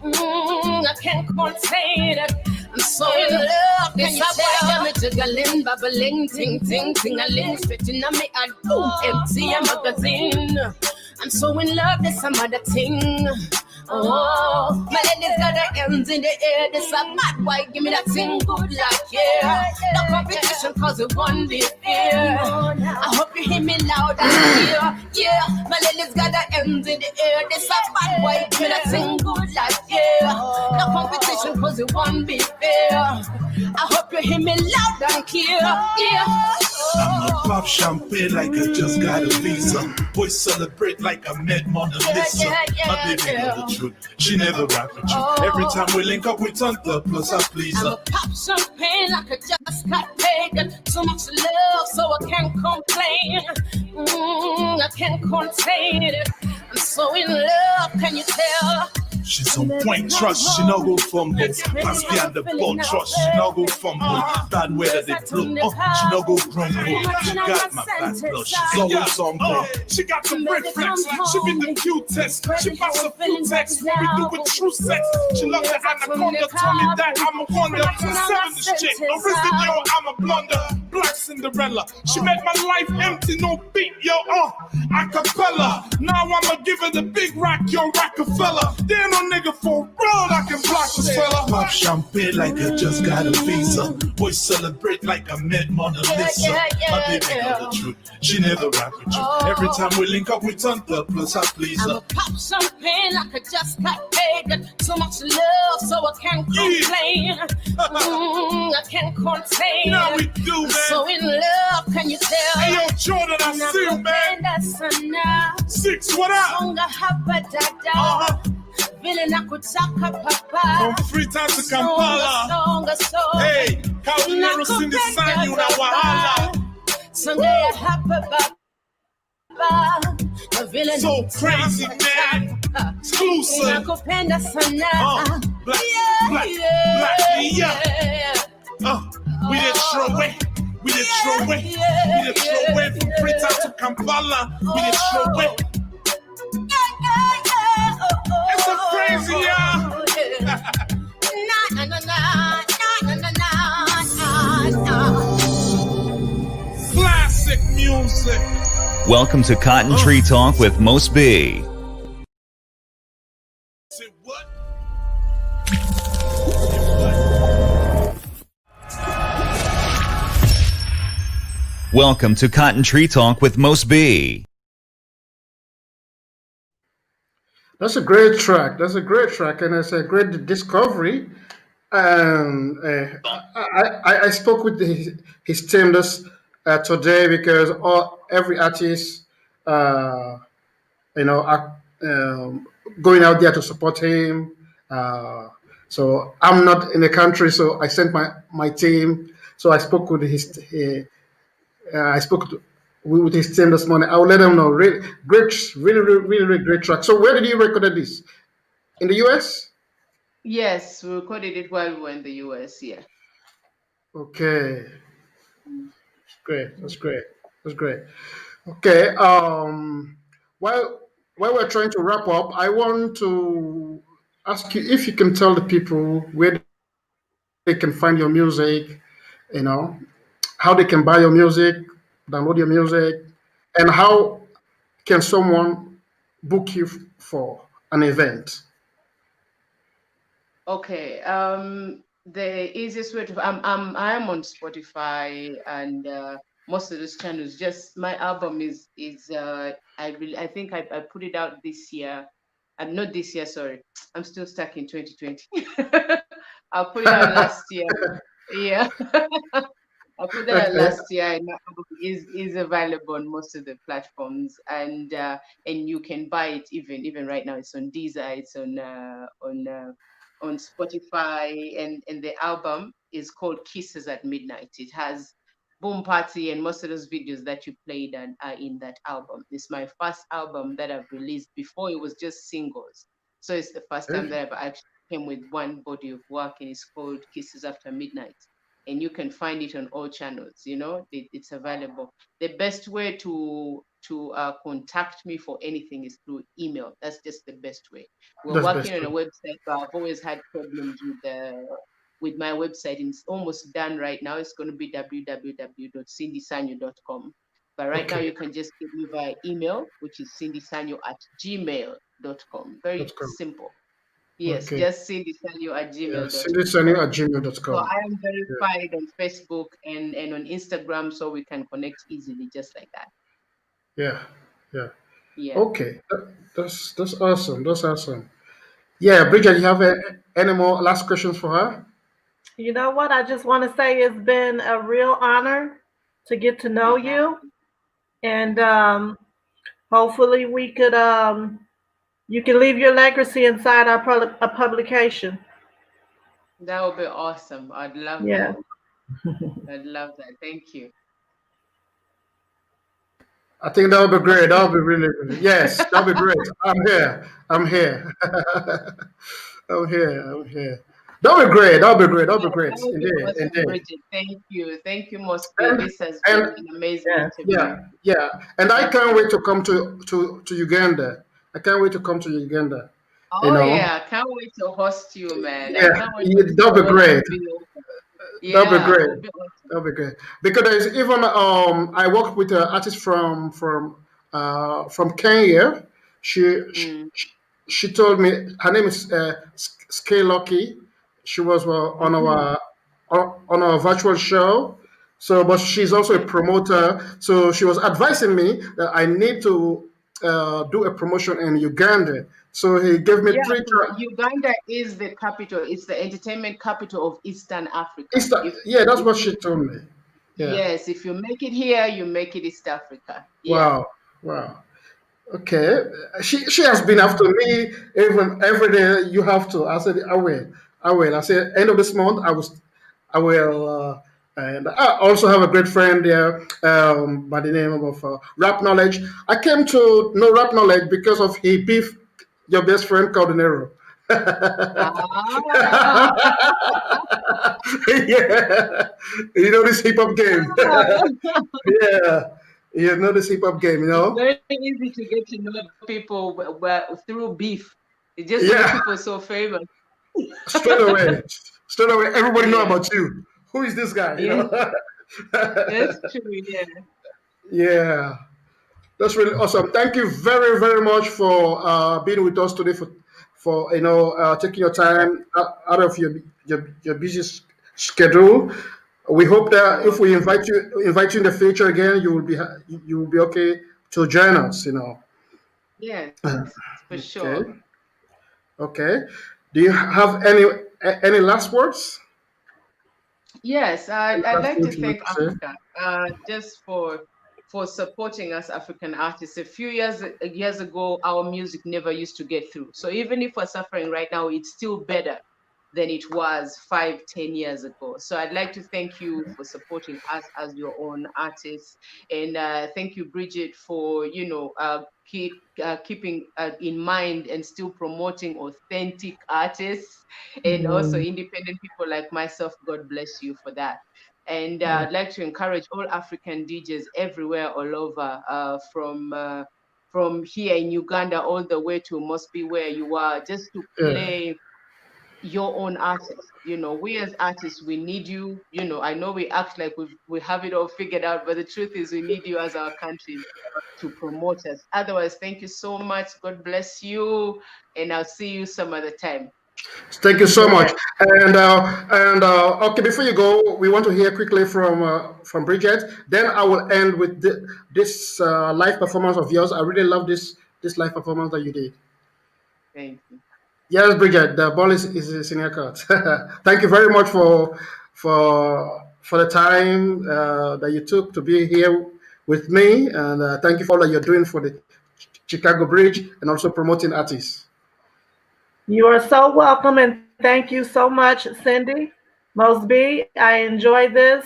I can't contain it. I'm so in love. Can you tell me jiggling, bubbling, ting, ting, ting-a-ling, stretching on me and boom, empty a magazine. I'm so in love, there's some other thing. Oh, my lady's got her hands in the air. This a bad boy, give me that thing good like yeah. The competition cause it won't be fair. I hope you hear me loud and clear. Yeah, my lady's got her hands in the air. This a bad boy, give me that thing good like yeah. The competition cause it won't be fair. I hope you hear me loud and clear. Yeah. I'ma pop champagne like I just got a visa. Boys celebrate like I met Mona Lisa. My baby know the truth. She never rap with you. Every time we link up, we turn the plus I please her. I'ma pop champagne like I just got paid. So much love, so I can't complain. I can't contain it. I'm so in love, can you tell? She's on point, trust, she no go fumble. Pass behind the ball, trust, she no go fumble. Bad weather they blow, she no go grumble. She got my back blood, she's always on ball. She got some reflex, she be the cute test. She pass a few texts, what we do with true sex. She loves the anaconda, told me that I'm a wonder. 7 this chick, no reason, yo, I'm a blunder. Black Cinderella, she made my life empty, no beat, yo, acapella. Now I'ma give her the big rock, yo, Rockefeller. Damn no nigga for real, I can block this fella. Pop champagne like I just got a visa. Boys celebrate like I met Mona Lisa. My baby know the truth. She never rap with you. Every time we link up, we turn the plus I please her. I'ma pop champagne like I just got paid. So much love, so I can't complain. I can't contain. You know how we do, man. So in love, can you tell? Hey, yo, Jordan, I see you, man. 6, what up? From Freetown to Kampala. Hey, Kawinero Cindy Sanyu na Wahala. So crazy, man. Exclusive. Black, yeah. We did throw away. We did throw away from Freetown to Kampala. We did throw away. It's so crazy, y'all. Classic music. Welcome to Cotton Tree Talk with Most B. Say what? Welcome to Cotton Tree Talk with Most B. That's a great track. That's a great track, and it's a great discovery. And I spoke with his team this today because every artist, are going out there to support him. So I'm not in the country, so I sent my team. So I spoke with with his team this morning. I'll let them know. Really great track. So where did you record this? In the US? Yes, we recorded it while we were in the US. Yeah. Okay. Great. That's great. Okay. While we're trying to wrap up, I want to ask you if you can tell the people where they can find your music. How they can buy your music, download your music, and how can someone book you for an event? Okay. The easiest way to I am on Spotify and most of those channels. Just my album is I think I put it out this year. And not this year, sorry. I'm still stuck in 2020. I'll put it out last year. Yeah. I put that out Okay. last year, and my album is available on most of the platforms, and you can buy it even right now. It's on Deezer, it's on Spotify, and the album is called Kisses at Midnight. It has Boom Party, and most of those videos that you played are in that album. It's my first album that I've released. Before it was just singles, so it's the first time that I've actually came with one body of work, and it's called Kisses After Midnight, and you can find it on all channels. It's available. The best way to contact me for anything is through email. That's just the best way. We're That's working best. on a website, but I've always had problems with my website, and it's almost done right now. It's going to be www.cindysanyu.com. But right now, Okay. you can just get me via email, which is cindysanyu@gmail.com. Very Dot com. simple. Yes, Okay. just Yeah. cindysanyu@gmail.com. So cindysanyu@gmail.com. I am Yeah. verified on Facebook and on Instagram, so we can connect easily, just like that. Yeah. Yeah. Yeah. Okay. That's awesome. That's awesome. Yeah, Bridget, you have any more last questions for her? You know what? I just want to say it's been a real honor to get to know It has. you, and hopefully we could you can leave your legacy inside our a publication. That would be awesome. I'd love Yeah. that. I'd love that. Thank you. I think that would be great. That would be really, really. Yes, that would be great. I'm here. I'm here. I'm here. I'm here. That would be great. That would be great. That would be great. That would be Indeed. awesome, Indeed. Bridget. Thank you. Thank you, Mosby. And This has and been an amazing Yeah. interview. yeah, yeah. And I Thank can't you. wait to come to Uganda. I can't wait to come to Uganda. You Oh know. yeah, I can't wait to host you, man. I Yeah, can't wait yeah, for that'll be doors to great. be open. That'll be Yeah, it great. will be awesome. That'll be great. Because there's even I worked with an artist from Kenya. She, she Mm. she told me her name is Skay Lucky. She was Mhm. on our virtual show. So, but she's also a Okay. promoter. So she was advising me that I need to do a promotion in Uganda. So he gave me Yeah, three. so Uganda is the capital. It's the entertainment capital of Eastern Africa. Yeah, that's If what she you told me. Yeah. yes, if you make it here, you make it East Africa. Yeah. Wow. Wow. Okay. She has been after me even every day. You have to. I said I will. I will. I said end of this month I will. And I also have a great friend there by the name of Rap Knowledge. I came to know Rap Knowledge because of he beef your best friend Cardinero. Ah. Yeah, you know this hip hop game. Yeah, you know this hip hop game. You It's know. very easy to get to know people through beef. It just makes Yeah, people so famous. straight away, straight away. Everybody know Yeah. about you. Who is this guy? You Yes, know. that's true. Yeah. Yeah, that's really awesome. Thank you very, very much for being with us today. For taking your time out of your busy schedule. We hope You're that if we welcome. invite you in the future again, you will be okay to join us. You know. Yes, for Okay. sure. Okay. Do you have any last words? Yes, Any I'd last like thing to you want thank to say? Africa just for supporting us African artists. A few years ago, our music never used to get through. So even if we're suffering right now, it's still better than it was 5, 10 years ago. So I'd like to thank you for supporting us as your own artists, and thank you, Bridget, for keeping in mind and still promoting authentic artists and also Mhm. independent people like myself. God bless you for that. And Yeah. I'd like to encourage all African DJs everywhere, all over, from here in Uganda all the way to Mosby, where you are, just to Yeah. play your own artist. We as artists, we need you. I know we act like we have it all figured out, but the truth is we need you as our country to promote us. Otherwise, thank you so much. God bless you, and I'll see you some other time. Thank you so much. Yeah. And okay, before you go, we want to hear quickly from Bridget. Then I will end with this live performance of yours. I really love this live performance that you did. Thank you. Yes, Bridget, the ball is in your court. Thank you very much for for the time that you took to be here with me, and thank you for all that you're doing for the Chicago Bridge and also promoting artists. You are so welcome, and thank you so much, Cindy. Most B, I enjoyed this.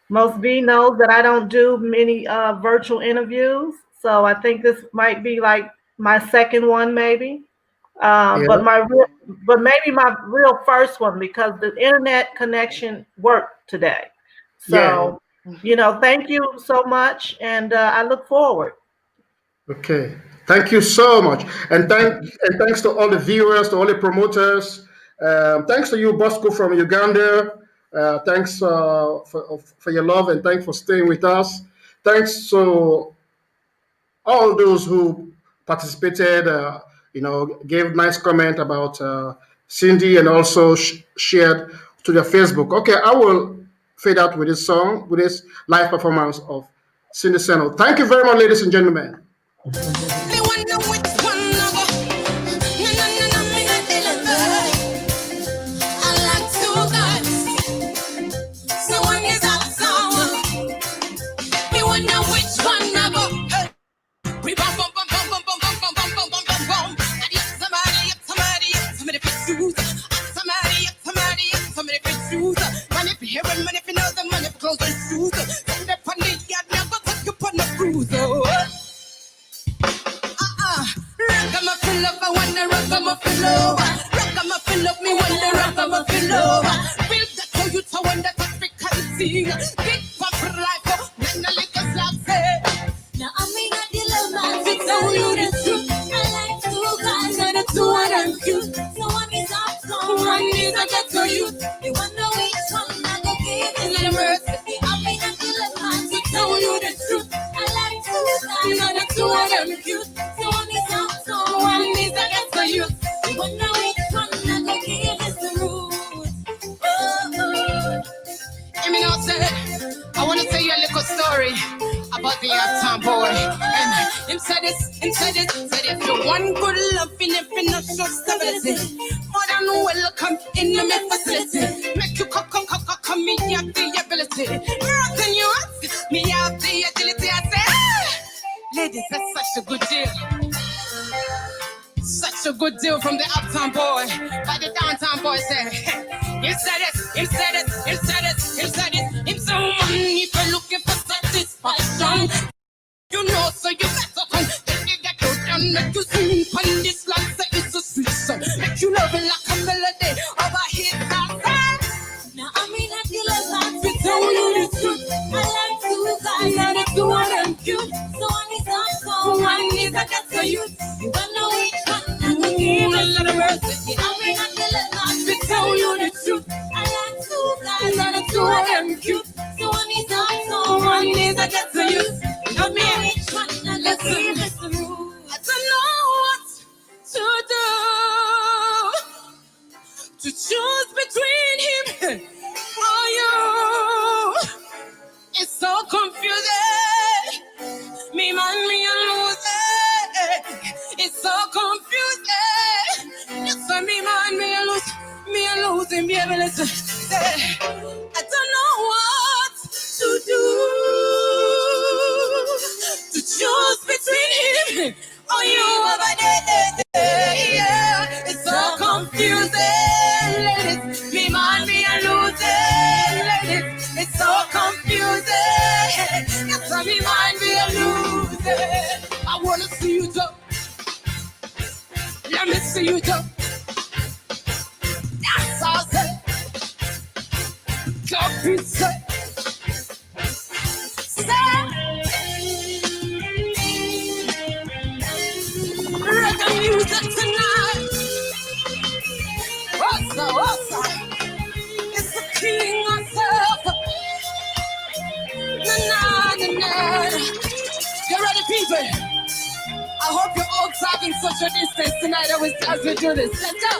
Most B knows that I don't do many virtual interviews, so I think this might be like my second one, maybe. Yeah. But maybe my real first one, because the internet connection worked today. So, thank you so much, and I look forward. Okay. Thank you so much, and thanks to all the viewers, to all the promoters. Thanks to you, Bosco from Uganda. Thanks for your love, and thanks for staying with us. Thanks to all those who participated, gave nice comment about Cindy, and also shared to their Facebook. Okay, I will fade out with this song, with this live performance of Cindy Sanyu. Thank you very much, ladies and gentlemen. Me wonder which one I go. No, no, no, no, me not deliver. I like two guys. So one is sour. Me wonder which one I go. Hey. We bum bum bum bum bum bum bum bum bum bum bum bum. And yes, somebody fit shoes. Somebody fit shoes. Money for hair and money for nails and money for clothes and shoes. Send up on the yard, never take you on the cruise. Ragamuffin love, I want the ragamuffin love. Ragamuffin love, me want the ragamuffin love. Build that to you to want that African thing. Big pop life, then the liquor slap say. Now I mean not the love man, to tell you the truth. I like two guys, and the two of them cute. So one is up, so one is a get to you. You wonder which one I go give is the mercy. I mean not the love man, to tell you the truth. I like two guys, and the two of them cute. So one is up, so one is a get to you. You wonder which one I go give is the root. Let me know, say, I want to tell you a little story about the uptown boy. And him said if you want good love in a financial stability, more than welcome in the facility. Make you come, me have the ability. Rockin' you up, me have the agility. I say, hey, ladies, that's such a good deal. Such a good deal from the uptown boy. By the downtown boy say, he said it. Him so money if you're looking for satisfaction. You know, so you better come. Take it that you done, make you sing on this land, say it's a sweet song. Make you love it like a melody over here, that now I mean that you love that to tell you the truth. I like two guys, and the two of them cute. So one is up, so one is a get to you. You don't know which one I'm gonna give a little mercy. I mean that you love that to tell you the truth. I like two guys, and the two of them cute. So one is up, so one is a get to you. I mean which one I'm gonna give is the rule. I don't know what to do to choose between him or you. It's so confusing. Me man, me a loser. It's so confusing. Yes, me man, me a losing, be able to say, I don't know what to do to choose between him or you over there. Yeah, it's so confusing. Ladies, me man, me a losing. Ladies, it's so confusing. Yes, me man, me a losing. I wanna see you jump. Let me see you jump. That's all I say. Jump inside. Reggae music tonight. What's up? It's the king himself. Na. You ready, people? I hope you're all talking social distance tonight as we do this. Let's go.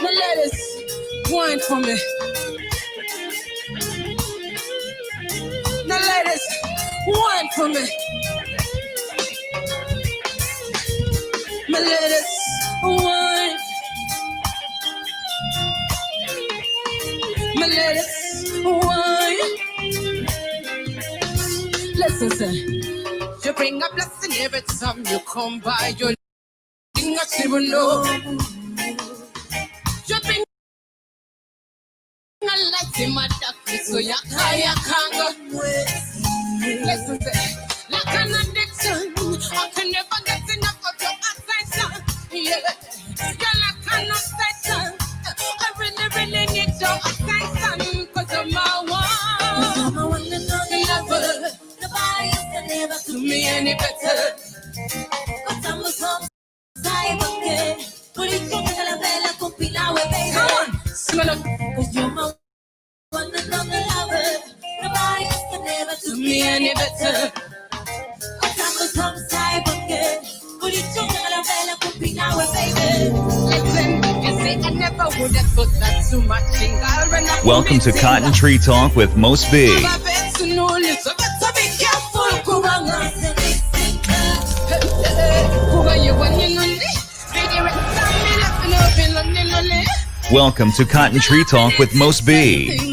Now ladies, wine for me. Now ladies, wine for me. My ladies, wine. Listen, sir. You bring a blessing every time you come by. Your thing I never know. You bring a light in my darkness, so you can't go. Listen, sir. Like an addiction, I can never get enough of your attention. Yeah, you're like an obsession. I really need your attention, 'cause you're my one and only lover. Nobody else can ever do me any better. 'Cause I'm a top side again. Por eso me la vela con pilawe, baby. Come on, smell it. 'Cause you're my one and only lover. Nobody else can ever do me any better. 'Cause I'm a top side again. Por eso me la vela con pilawe, baby. Listen, you say I never would have put that too much in. Welcome to Cotton Tree Talk with Most B. Welcome to Cotton Tree Talk with Most B.